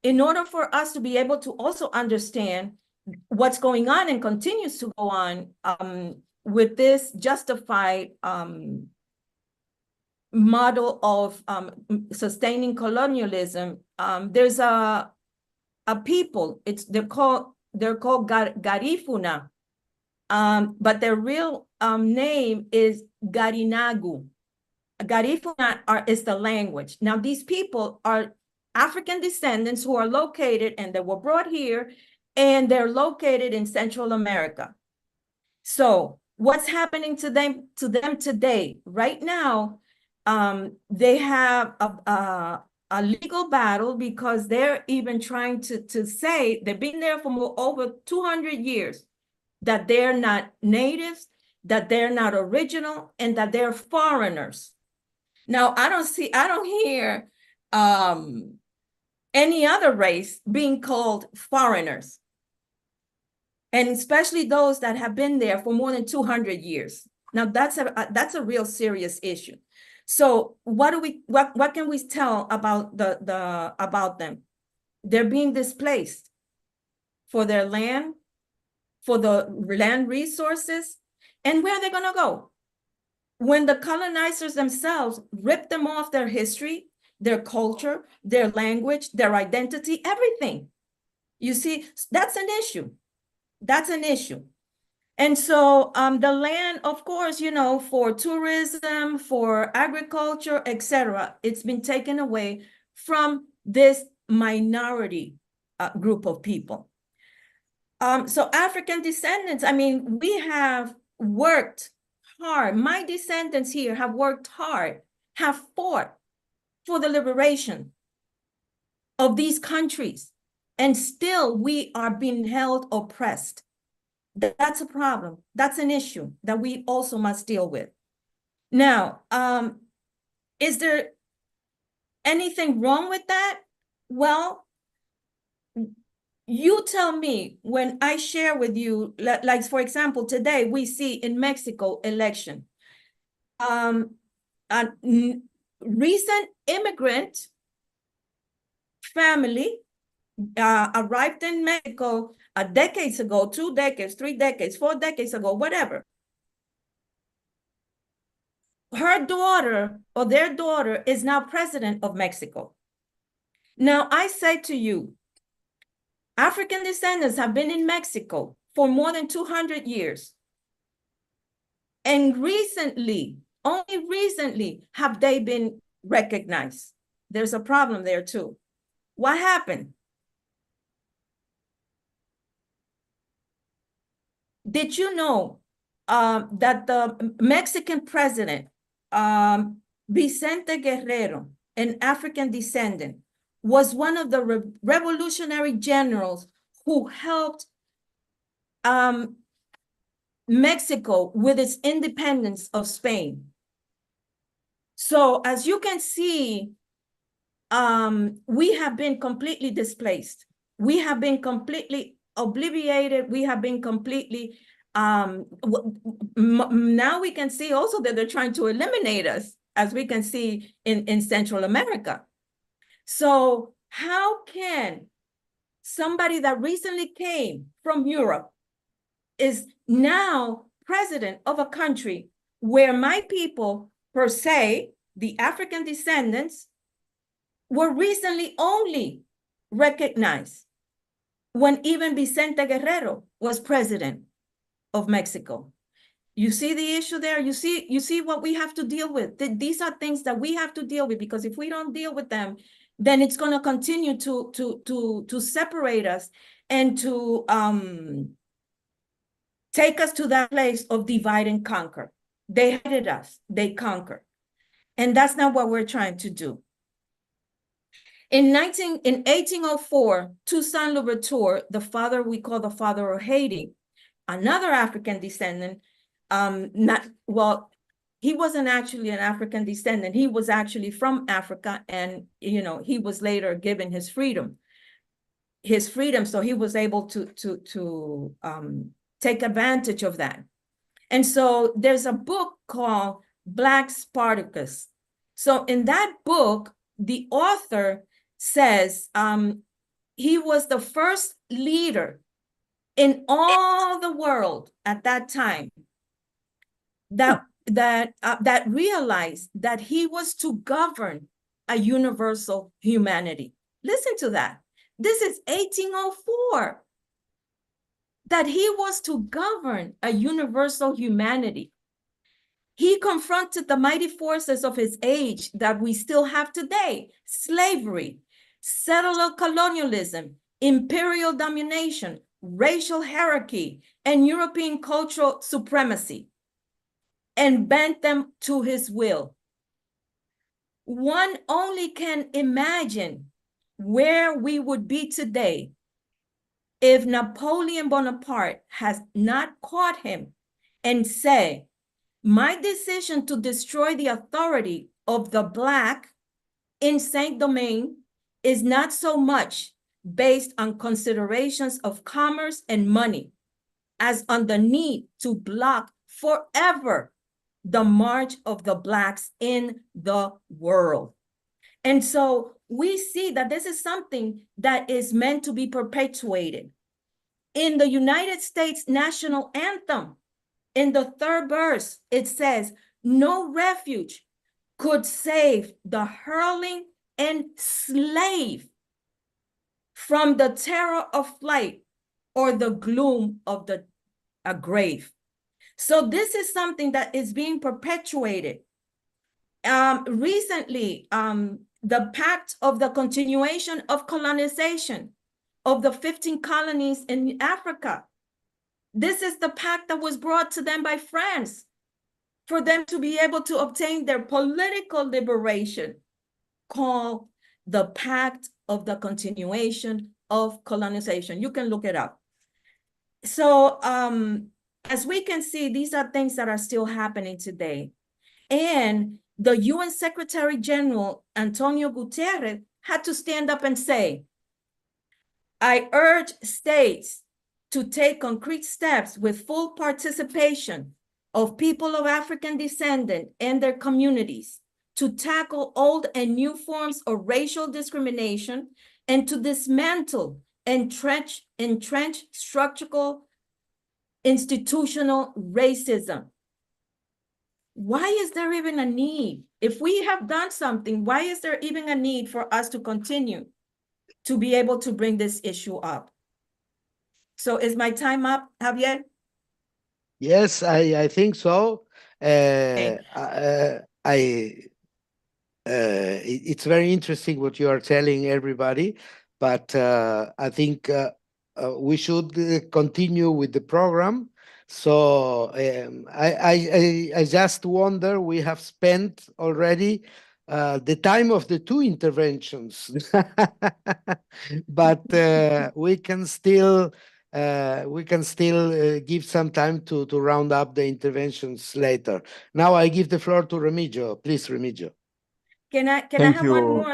in order for us to be able to also understand what's going on and continues to go on with this justified model of sustaining colonialism, there's a people, they're called Garifuna, but their real name is Garinagu. Garifuna is the language. Now these people are African descendants who are located, and they were brought here, and they're located in Central America. So what's happening to them today? Right now, they have a legal battle, because they're even trying to say they've been there for over 200 years, that they're not natives, that they're not original, and that they're foreigners. Now, I don't hear any other race being called foreigners, and especially those that have been there for more than 200 years. Now, that's a real serious issue. So what can we tell about about them? They're being displaced for their land, for the land resources, and where are they going to go? When the colonizers themselves rip them off their history, their culture, their language, their identity, everything. You see, that's an issue. That's an issue. And so the land, of course, for tourism, for agriculture, etc., it's been taken away from this minority group of people. So African descendants, I mean, we have worked hard. My descendants here have worked hard, have fought for the liberation of these countries, and still we are being held oppressed. That's a problem. That's an issue that we also must deal with. Now, is there anything wrong with that? Well, you tell me when I share with you, like for example, today we see in Mexico election. a recent immigrant family arrived in Mexico decades ago, 2 decades, 3 decades, 4 decades ago, whatever. Her daughter or their daughter is now president of Mexico. Now, I say to you, African descendants have been in Mexico for more than 200 years. And recently, only recently, have they been recognized. There's a problem there too. What happened? Did you know that the Mexican president, Vicente Guerrero, an African descendant, was one of the revolutionary generals who helped Mexico with its independence of Spain? So as you can see, we have been completely displaced. We have been completely obliterated. We have been completely, now we can see also that they're trying to eliminate us, as we can see in Central America. So how can somebody that recently came from Europe is now president of a country where my people, per se, the African descendants, were recently only recognized when even Vicente Guerrero was president of Mexico? You see the issue there? You see what we have to deal with? These are things that we have to deal with, because if we don't deal with them, then it's going to continue to separate us and to take us to that place of divide and conquer. They hated us, they conquered. And that's not what we're trying to do. In 1804, Toussaint Louverture, the father we call the father of Haiti, another African descendant, he wasn't actually an African descendant. He was actually from Africa, and he was later given his freedom. So he was able to take advantage of that. And so there's a book called Black Spartacus. So in that book, the author says he was the first leader in all the world at that time that realized that he was to govern a universal humanity. Listen to that. This is 1804. That he was to govern a universal humanity. He confronted the mighty forces of his age that we still have today: slavery, settler colonialism, imperial domination, racial hierarchy, and European cultural supremacy, and bent them to his will. One only can imagine where we would be today if Napoleon Bonaparte has not caught him and said, my decision to destroy the authority of the Black in Saint-Domingue is not so much based on considerations of commerce and money as on the need to block forever the march of the Blacks in the world. And so we see that this is something that is meant to be perpetuated. In the United States national anthem, in the third verse, it says, no refuge could save the hurling enslaved from the terror of flight or the gloom of a grave. So this is something that is being perpetuated. Recently, the Pact of the Continuation of Colonization of the 15 colonies in Africa. This is the pact that was brought to them by France for them to be able to obtain their political liberation, called the Pact of the Continuation of Colonization. You can look it up. So as we can see, these are things that are still happening today. And the UN Secretary General, Antonio Guterres, had to stand up and say, I urge states to take concrete steps with full participation of people of African descent and their communities to tackle old and new forms of racial discrimination and to dismantle entrenched structural institutional racism. Why is there even a need? If we have done something, why is there even a need for us to continue to be able to bring this issue up? So is my time up, Javier? Yes, I think so. It's very interesting what you are telling everybody, but I think we should continue with the program. So I just wonder, we have spent already the time of the two interventions, but we can still give some time to round up the interventions later. Now I give the floor to Remigio. Please, Remigio. Can I Thank have you.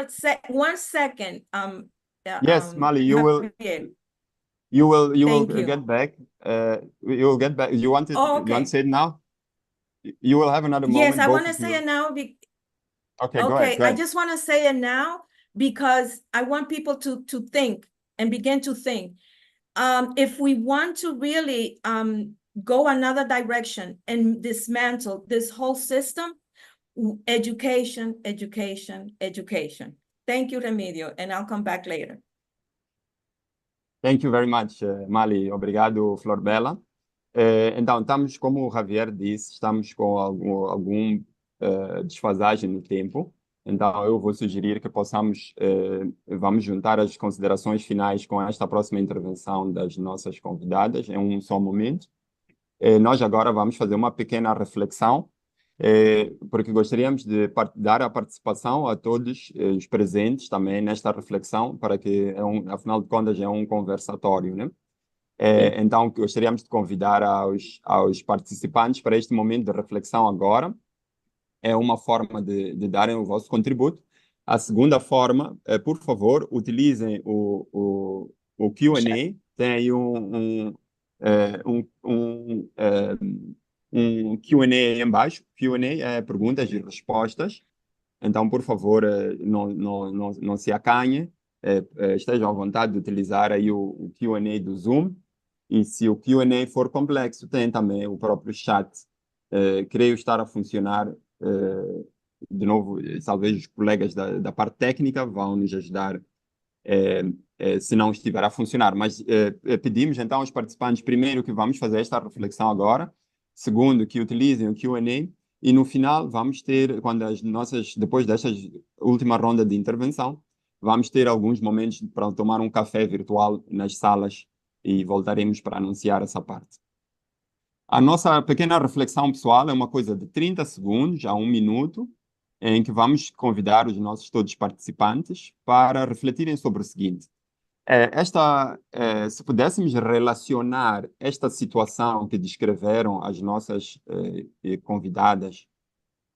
one second? Yes, Mali, you will Thank you. get back. You will get back. You want it? Oh, okay. You want to say it now? You will have another moment. Yes, I both want to of say you. it now. Okay, go ahead. I just want to say it now because I want people to think and begin to think. If we want to really go another direction and dismantle this whole system, education, education, education. Thank you, Remídio, and I'll come back later. Thank you very much, Mali. Obrigado, Flor Bela. Então, estamos, como o Javier disse, estamos com algum desfasagem no tempo. Então, eu vou sugerir que vamos juntar as considerações finais com esta próxima intervenção das nossas convidadas em um só momento. Nós agora vamos fazer uma pequena reflexão, porque gostaríamos de dar a participação a todos os presentes também nesta reflexão, para que, afinal de contas, é um conversatório, né? Então, gostaríamos de convidar aos participantes para este momento de reflexão agora. É uma forma de darem o vosso contributo. A segunda forma, por favor, utilizem o Q&A. Tem aí um Q&A aí embaixo. Q&A é perguntas e respostas. Então, por favor, não se acanhe. Estejam à vontade de utilizar aí o Q&A do Zoom. E se o Q&A for complexo, tem também o próprio chat. Creio estar a funcionar. De novo, talvez os colegas da parte técnica vão nos ajudar se não estiver a funcionar. Mas pedimos então aos participantes, primeiro, que vamos fazer esta reflexão agora. Segundo, que utilizem o Q&A. E no final, vamos ter, depois desta última ronda de intervenção, vamos ter alguns momentos para tomar um café virtual nas salas e voltaremos para anunciar essa parte. A nossa pequena reflexão pessoal é uma coisa de 30 segundos a 1 minuto, em que vamos convidar os nossos todos participantes para refletirem sobre o seguinte. Se pudéssemos relacionar esta situação que descreveram as nossas convidadas,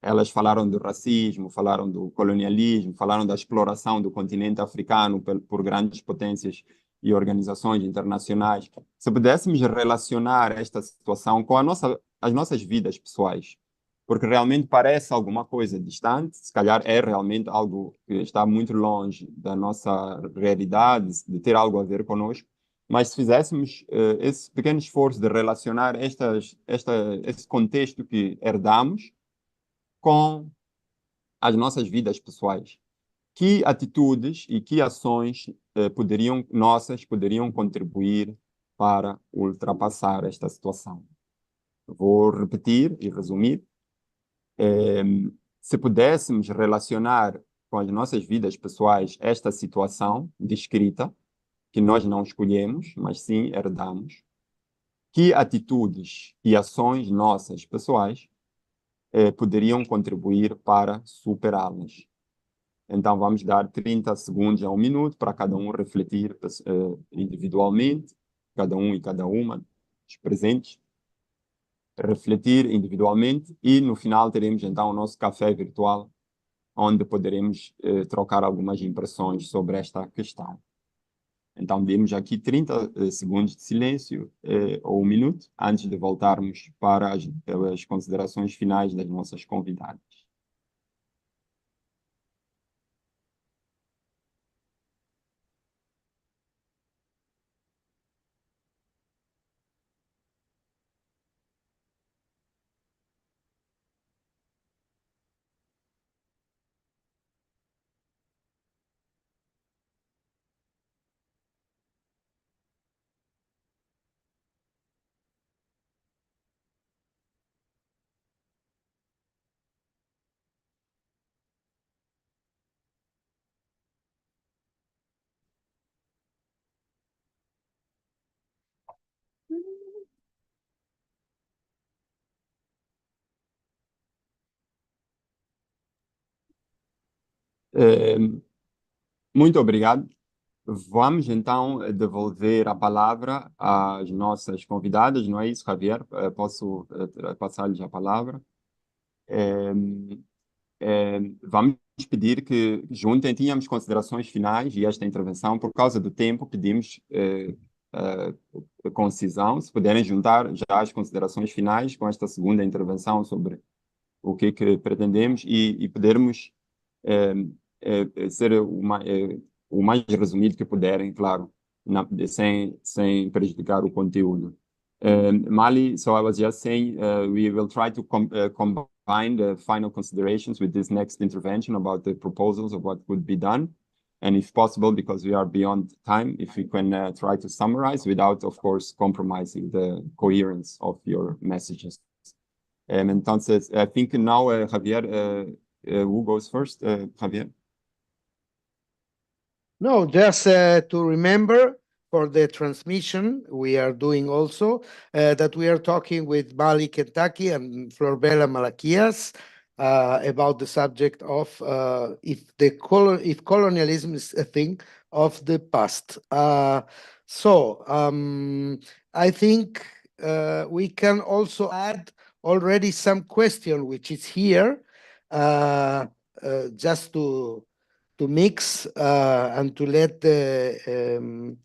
elas falaram do racismo, falaram do colonialismo, falaram da exploração do continente africano por grandes potências e organizações internacionais. Se pudéssemos relacionar esta situação com as nossas vidas pessoais, porque realmente parece alguma coisa distante, se calhar é realmente algo que está muito longe da nossa realidade, de ter algo a ver conosco, mas se fizéssemos esse pequeno esforço de relacionar esse contexto que herdamos com as nossas vidas pessoais, que atitudes e que ações poderiam contribuir para ultrapassar esta situação? Vou repetir e resumir. Se pudéssemos relacionar com as nossas vidas pessoais esta situação descrita, que nós não escolhemos, mas sim herdamos, que atitudes e ações nossas pessoais poderiam contribuir para superá-las? Então, vamos dar 30 segundos a 1 minuto para cada um refletir individualmente, cada um e cada uma dos presentes, refletir individualmente e, no final, teremos, então, o nosso café virtual, onde poderemos trocar algumas impressões sobre esta questão. Então, demos aqui 30 segundos de silêncio ou 1 minuto antes de voltarmos para as considerações finais das nossas convidadas. Muito obrigado. Vamos então devolver a palavra às nossas convidadas, não é isso, Javier? Posso passar-lhes a palavra? Vamos pedir que juntem, tínhamos considerações finais e esta intervenção, por causa do tempo, pedimos concisão, se puderem juntar já as considerações finais com esta segunda intervenção sobre o que pretendemos e podermos ser o mais resumido que puderem, claro, sem prejudicar o conteúdo. Mali, so I was just saying, we will try to combine the final considerations with this next intervention about the proposals of what could be done. And if possible, because we are beyond time, if we can try to summarize without, of course, compromising the coherence of your messages. Entonces, I think now, Javier, who goes first? Javier? No, just to remember for the transmission, we are doing also that we are talking with Mali Kentucky and Florbela Malaquias about the subject of if colonialism is a thing of the past. I think we can also add already some question which is here just to mix and to let to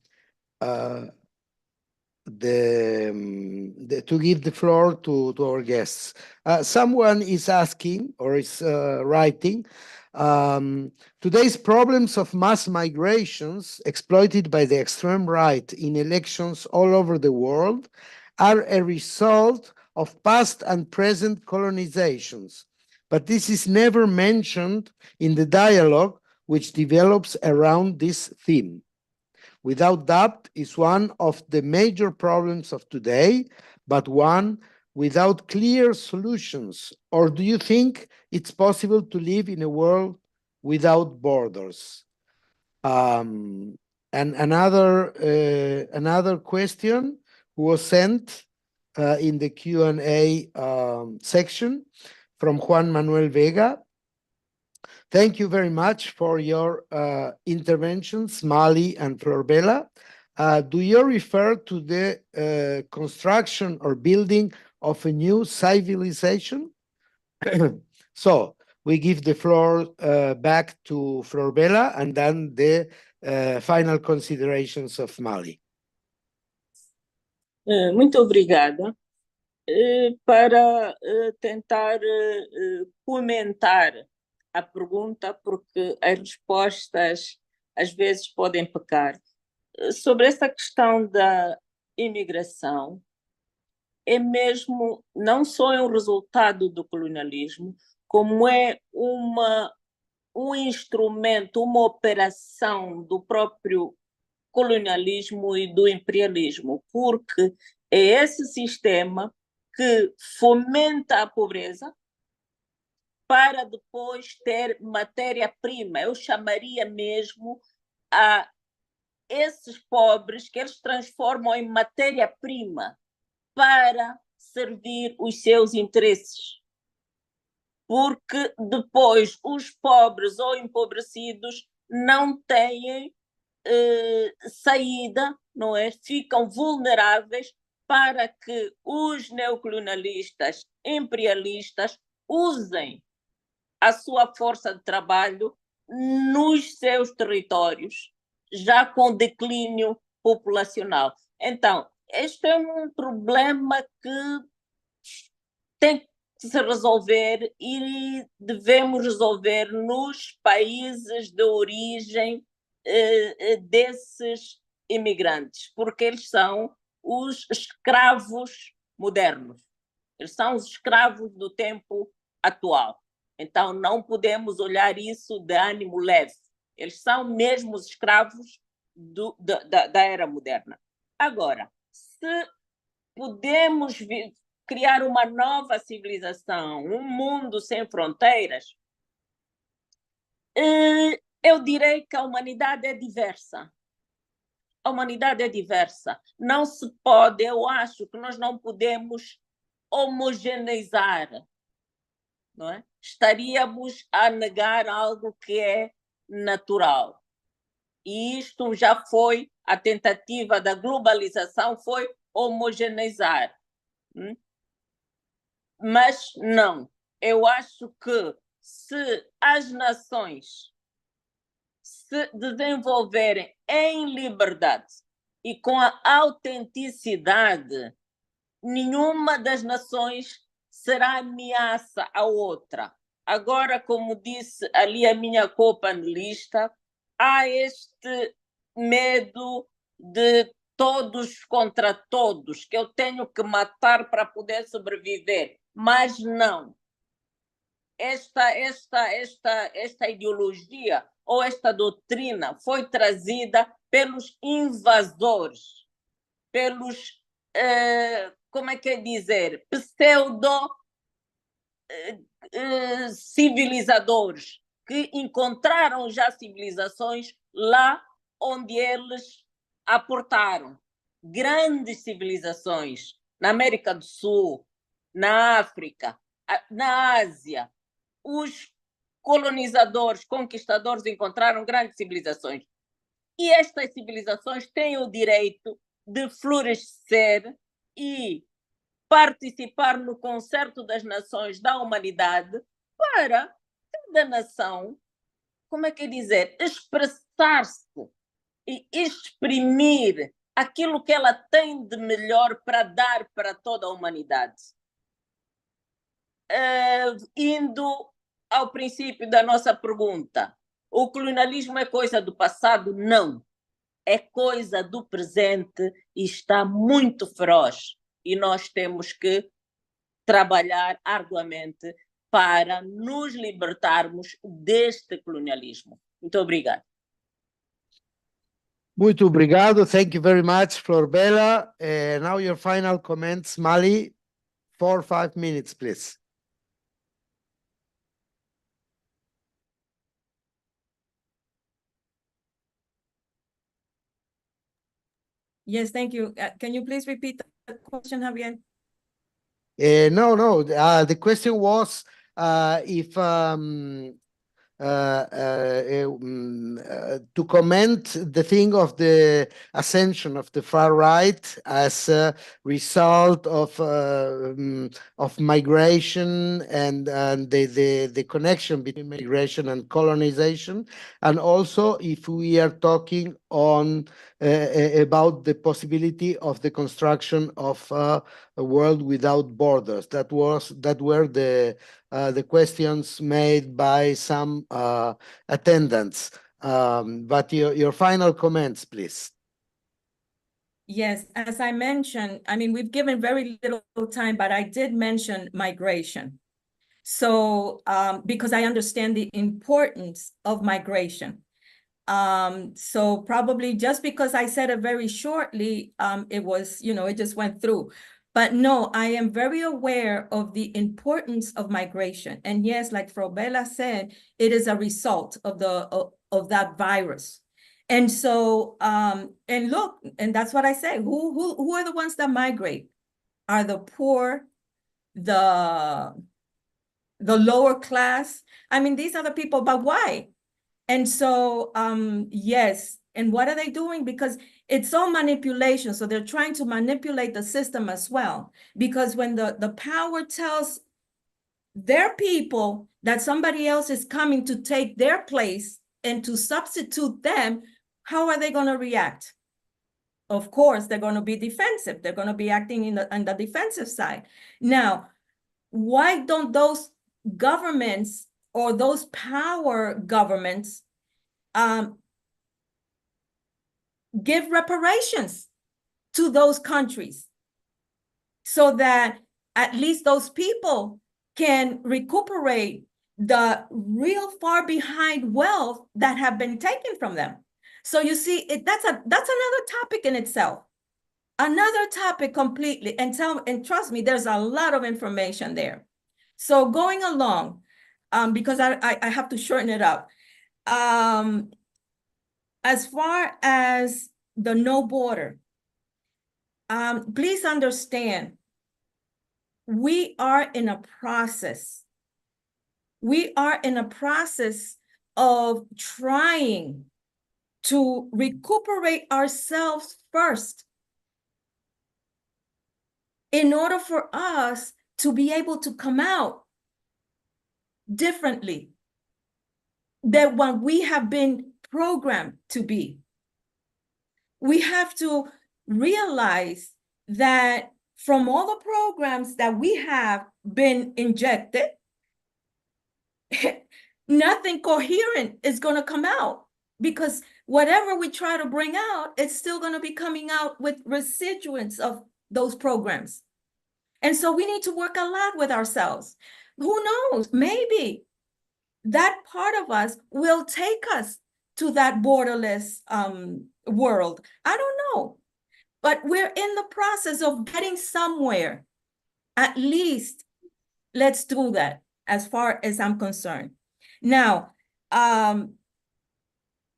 give the floor to our guests. Someone is asking or is writing, today's problems of mass migrations exploited by the extreme right in elections all over the world are a result of past and present colonizations. But this is never mentioned in the dialogue which develops around this theme. Without doubt, is one of the major problems of today, but one without clear solutions. Or do you think it's possible to live in a world without borders? And another question was sent in the Q&A section from Juan Manuel Vega. Thank you very much for your interventions, Mali and Florbela. Do you refer to the construction or building of a new civilization? So we give the floor back to Florbela and then the final considerations of Mali. Muito obrigada. Para tentar comentar a pergunta, porque as respostas às vezes podem pecar. Sobre essa questão da imigração, é mesmo, não só é um resultado do colonialismo, como é um instrumento, uma operação do próprio colonialismo e do imperialismo, porque é esse sistema que fomenta a pobreza para depois ter matéria-prima. Eu chamaria mesmo a esses pobres que eles transformam em matéria-prima para servir os seus interesses. Porque depois os pobres ou empobrecidos não têm saída, não é? Ficam vulneráveis para que os neocolonialistas, imperialistas, usem a sua força de trabalho nos seus territórios, já com declínio populacional. Então, este é um problema que tem que se resolver e devemos resolver nos países de origem desses imigrantes, porque eles são os escravos modernos. Eles são os escravos do tempo atual. Então, não podemos olhar isso de ânimo leve. Eles são mesmo os escravos da era moderna. Agora, se podemos criar uma nova civilização, um mundo sem fronteiras, eu direi que a humanidade é diversa. A humanidade é diversa. Não se pode, eu acho que nós não podemos homogeneizar, não é? Estaríamos a negar algo que é natural. E isto já foi, a tentativa da globalização foi homogeneizar. Mas não, eu acho que se as nações se desenvolverem em liberdade e com a autenticidade, nenhuma das nações será ameaça à outra. Agora, como disse ali a minha co-panelista, há este medo de todos contra todos, que eu tenho que matar para poder sobreviver. Mas não. Esta ideologia ou esta doutrina foi trazida pelos invasores, pelos, como é que é dizer, pseudo-civilizadores, que encontraram já civilizações lá onde eles aportaram. Grandes civilizações na América do Sul, na África, na Ásia. Os colonizadores, conquistadores encontraram grandes civilizações. E estas civilizações têm o direito de florescer e participar no concerto das nações da humanidade para cada nação, como é que é dizer, expressar-se e exprimir aquilo que ela tem de melhor para dar para toda a humanidade. Indo ao princípio da nossa pergunta, o colonialismo é coisa do passado? Não. É coisa do presente e está muito feroz. E nós temos que trabalhar arduamente para nos libertarmos deste colonialismo. Muito obrigada. Muito obrigado. Thank you very much, Flor Bela. Now your final comments, Mali. 4 or 5 minutes, please. Yes, thank you. Can you please repeat the question, Javier? No. The question was if to comment the thing of the ascension of the far right as a result of migration and the connection between migration and colonization, and also if we are talking on about the possibility of the construction of a world without borders. That were the questions made by some attendants. But your final comments, please. Yes, as I mentioned, I mean, we've given very little time, but I did mention migration. So, because I understand the importance of migration. So probably just because I said it very shortly, it was, it just went through. But no, I am very aware of the importance of migration. And yes, like Frau Bela said, it is a result of that virus. And so, and look, and that's what I say, who are the ones that migrate? Are the poor, the lower class? I mean, these are the people, but why? And so, yes, and what are they doing? Because it's all manipulation. So they're trying to manipulate the system as well. Because when the power tells their people that somebody else is coming to take their place and to substitute them, how are they going to react? Of course, they're going to be defensive. They're going to be acting on the defensive side. Now, why don't those governments or those power governments give reparations to those countries so that at least those people can recuperate the real far behind wealth that have been taken from them? So you see, that's another topic in itself, another topic completely. And trust me, there's a lot of information there. So going along, because I have to shorten it up. As far as the no border, please understand, we are in a process. We are in a process of trying to recuperate ourselves first in order for us to be able to come out differently than what we have been programmed to be. We have to realize that from all the programs that we have been injected, nothing coherent is going to come out, because whatever we try to bring out, it's still going to be coming out with residuals of those programs. And so we need to work a lot with ourselves. Who knows? Maybe that part of us will take us to that borderless world. I don't know. But we're in the process of getting somewhere. At least let's do that as far as I'm concerned. Now, the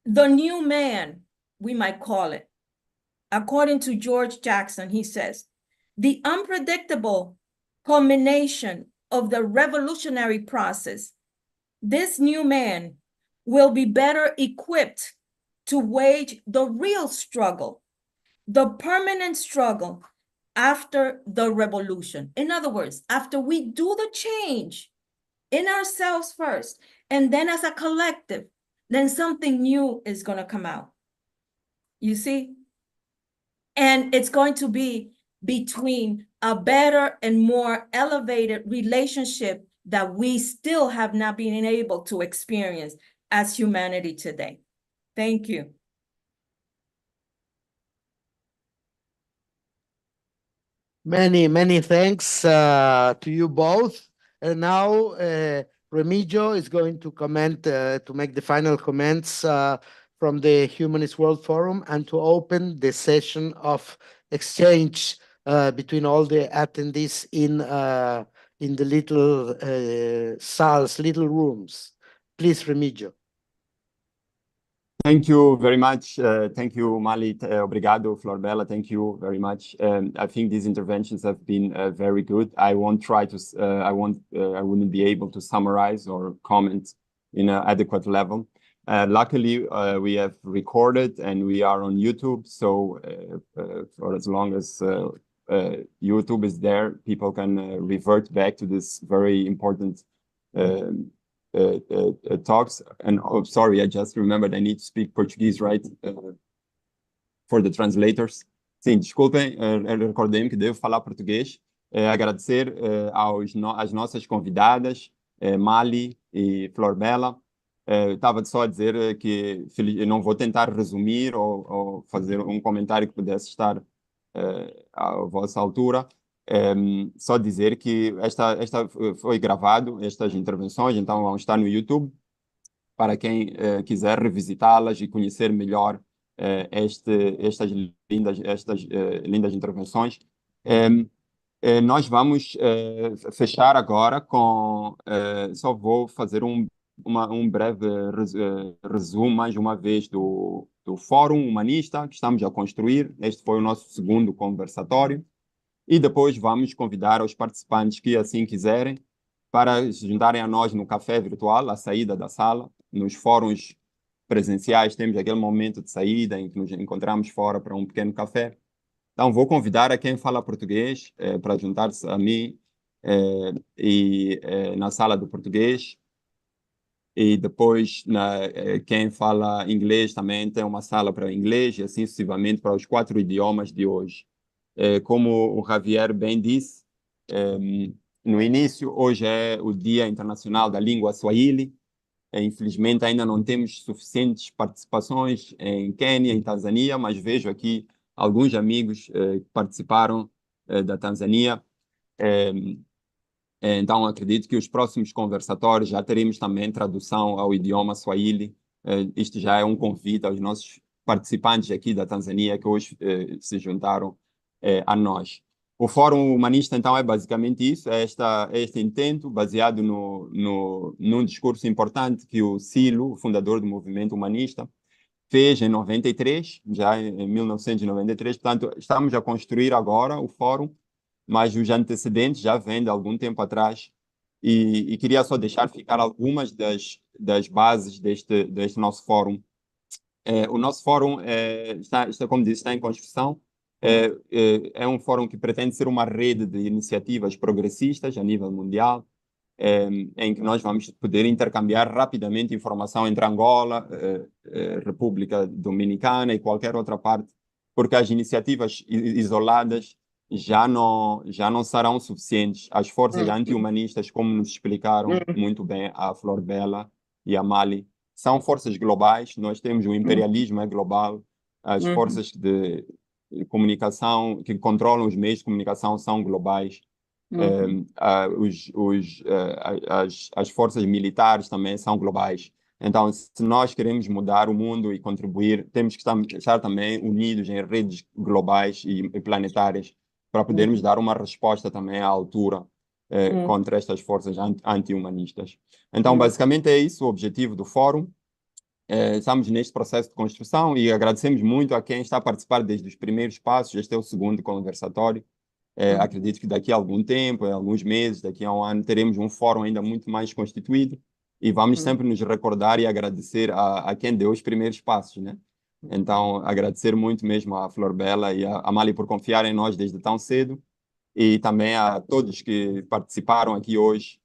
new man, we might call it, according to George Jackson, he says, the unpredictable culmination of the revolutionary process, this new man will be better equipped to wage the real struggle, the permanent struggle after the revolution. In other words, after we do the change in ourselves first, and then as a collective, then something new is going to come out. You see? And it's going to be between a better and more elevated relationship that we still have not been able to experience as humanity today. Thank you. Many thanks to you both. And now Remigio is going to comment, to make the final comments from the Humanist World Forum, and to open the session of exchange between all the attendees in the little sals, little rooms. Please, Remigio. Thank you very much. Thank you, Mali. Obrigado, Florbella. Thank you very much. I think these interventions have been very good. I won't try to. I wouldn't be able to summarize or comment in an adequate level. Luckily, we have recorded and we are on YouTube. So for as long as YouTube is there, people can revert back to this very important talks. And oh, sorry, I just remembered I need to speak Portuguese, right? For the translators. Sim, desculpem, recordei-me que devo falar português. Agradecer às nossas convidadas, Mali e Florbella. Estava só a dizer que eu não vou tentar resumir ou fazer um comentário que pudesse estar à vossa altura. Só dizer que esta foi gravado, estas intervenções, então vão estar no YouTube, para quem quiser revisitá-las e conhecer melhor estas lindas intervenções. Nós vamos fechar agora com... só vou fazer um breve resumo, mais uma vez, do Fórum Humanista que estamos a construir. Este foi o nosso segundo conversatório. E depois vamos convidar os participantes que assim quiserem para se juntarem a nós no café virtual, à saída da sala. Nos fóruns presenciais temos aquele momento de saída em que nos encontramos fora para um pequeno café. Então vou convidar a quem fala português para juntar-se a mim na sala do português. e depois quem fala inglês também tem uma sala para o inglês e assim sucessivamente para os 4 idiomas de hoje. Como o Javier bem disse, no início, hoje é o Dia Internacional da Língua Swahili. Infelizmente ainda não temos suficientes participações em Quênia e Tanzânia, mas vejo aqui alguns amigos que participaram da Tanzânia. Então acredito que os próximos conversatórios já teremos também tradução ao idioma Swahili. Isto já é um convite aos nossos participantes aqui da Tanzânia que hoje se juntaram a nós. O Fórum Humanista, então, é basicamente isso, é este intento, baseado num discurso importante que o Silo, o fundador do movimento humanista, fez em 93, já em 1993. Portanto, estamos a construir agora o Fórum, mas os antecedentes já vêm de algum tempo atrás. E queria só deixar ficar algumas das bases deste nosso Fórum. O nosso Fórum está, como disse, está em construção. É um fórum que pretende ser uma rede de iniciativas progressistas a nível mundial, em que nós vamos poder intercambiar rapidamente informação entre Angola, República Dominicana e qualquer outra parte, porque as iniciativas isoladas já não serão suficientes. As forças anti-humanistas, como nos explicaram muito bem a Flor Bela e a Mali, são forças globais. Nós temos o imperialismo é global, as forças de comunicação que controlam os meios de comunicação são globais. As forças militares também são globais. Então, se nós queremos mudar o mundo e contribuir, temos que estar também unidos em redes globais e planetárias para podermos dar uma resposta também à altura contra estas forças anti-humanistas. Então, basicamente é isso o objetivo do fórum. Estamos neste processo de construção e agradecemos muito a quem está a participar desde os primeiros passos. Este é o segundo conversatório. Acredito que daqui a algum tempo, alguns meses, daqui a um ano, teremos um fórum ainda muito mais constituído e vamos sempre nos recordar e agradecer a quem deu os primeiros passos, né? Então, agradecer muito mesmo à Flor Bela e à Mali por confiar em nós desde tão cedo e também a todos que participaram aqui hoje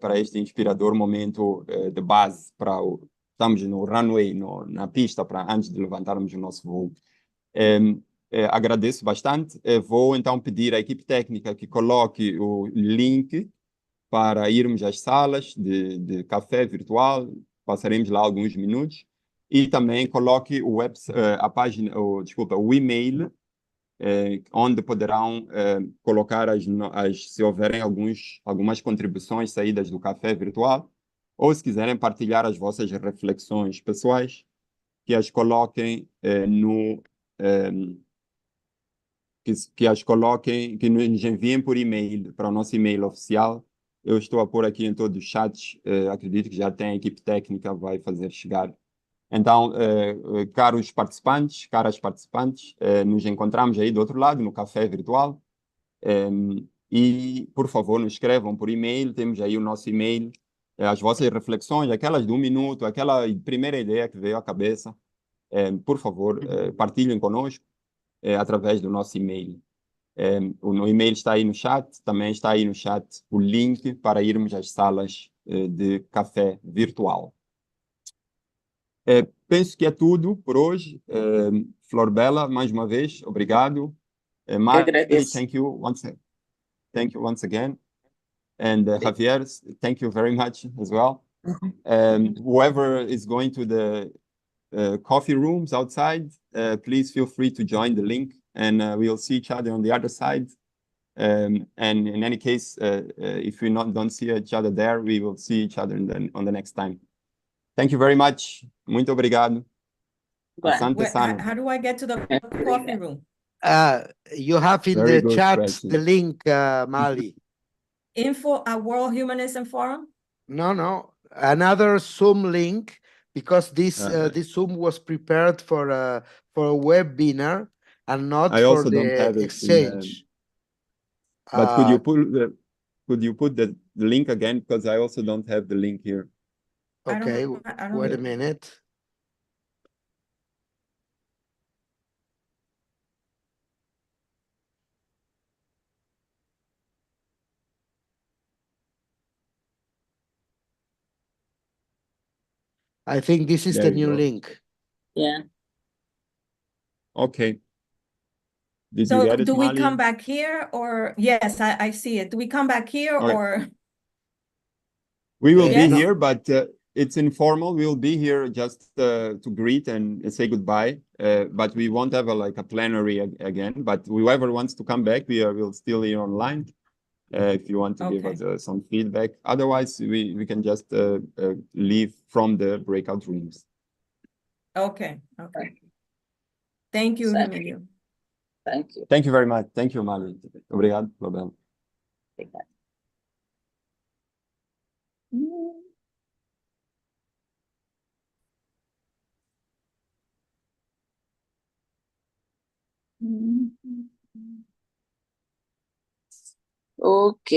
para este inspirador momento de base para estamos no runway, na pista, para antes de levantarmos o nosso voo. Agradeço bastante. Vou então pedir à equipe técnica que coloque o link para irmos às salas de café virtual. Passaremos lá alguns minutos. E também coloque a página, o e-mail, onde poderão colocar se houverem algumas contribuições saídas do café virtual, ou se quiserem partilhar as vossas reflexões pessoais, que as coloquem que nos enviem por e-mail, para o nosso e-mail oficial. Eu estou a pôr aqui em todos os chats, acredito que já tem a equipe técnica, vai fazer chegar. Então, caros participantes, caras participantes, nos encontramos aí do outro lado, no café virtual, e, por favor, nos escrevam por e-mail, temos aí o nosso e-mail, as vossas reflexões, aquelas de 1 minuto, aquela primeira ideia que veio à cabeça, por favor, partilhem conosco através do nosso e-mail. O e-mail está aí no chat, também está aí no chat o link para irmos às salas de café virtual. Penso que é tudo por hoje. Flor Bela, mais uma vez, obrigado. Mari, thank you once again. And Javier, thank you very much as well. Whoever is going to the coffee rooms outside, please feel free to join the link, and we'll see each other on the other side. And in any case, if we don't see each other there, we will see each other on the next time. Thank you very much. Muito obrigado. Asante sana. How do I get to the coffee room? You have in Very the good chat question. the link, Mali. Info at World Humanism Forum? No. Another Zoom link, because this Zoom was prepared for a webinar and not I for also don't the have it in, exchange. But could you put the link again, because I also don't have the link here. Okay, I don't wait a minute. I think this is There the you new go. link. Yeah. Okay. Did you So get it, do we Mali? come back here or, yes, I see it. Do we come back here Okay. or? We will be Yes. here, but it's informal. We'll be here just to greet and say goodbye. But we won't have a plenary again. But whoever wants to come back, we'll still here online. If you want to give Okay. us some feedback. Otherwise, we can just leave from the breakout rooms. Okay, okay. Thank you, Thank Emilio. Thank you. Thank you very much. Thank you, Mali. Obrigado, Flobel. Obrigada. Ok.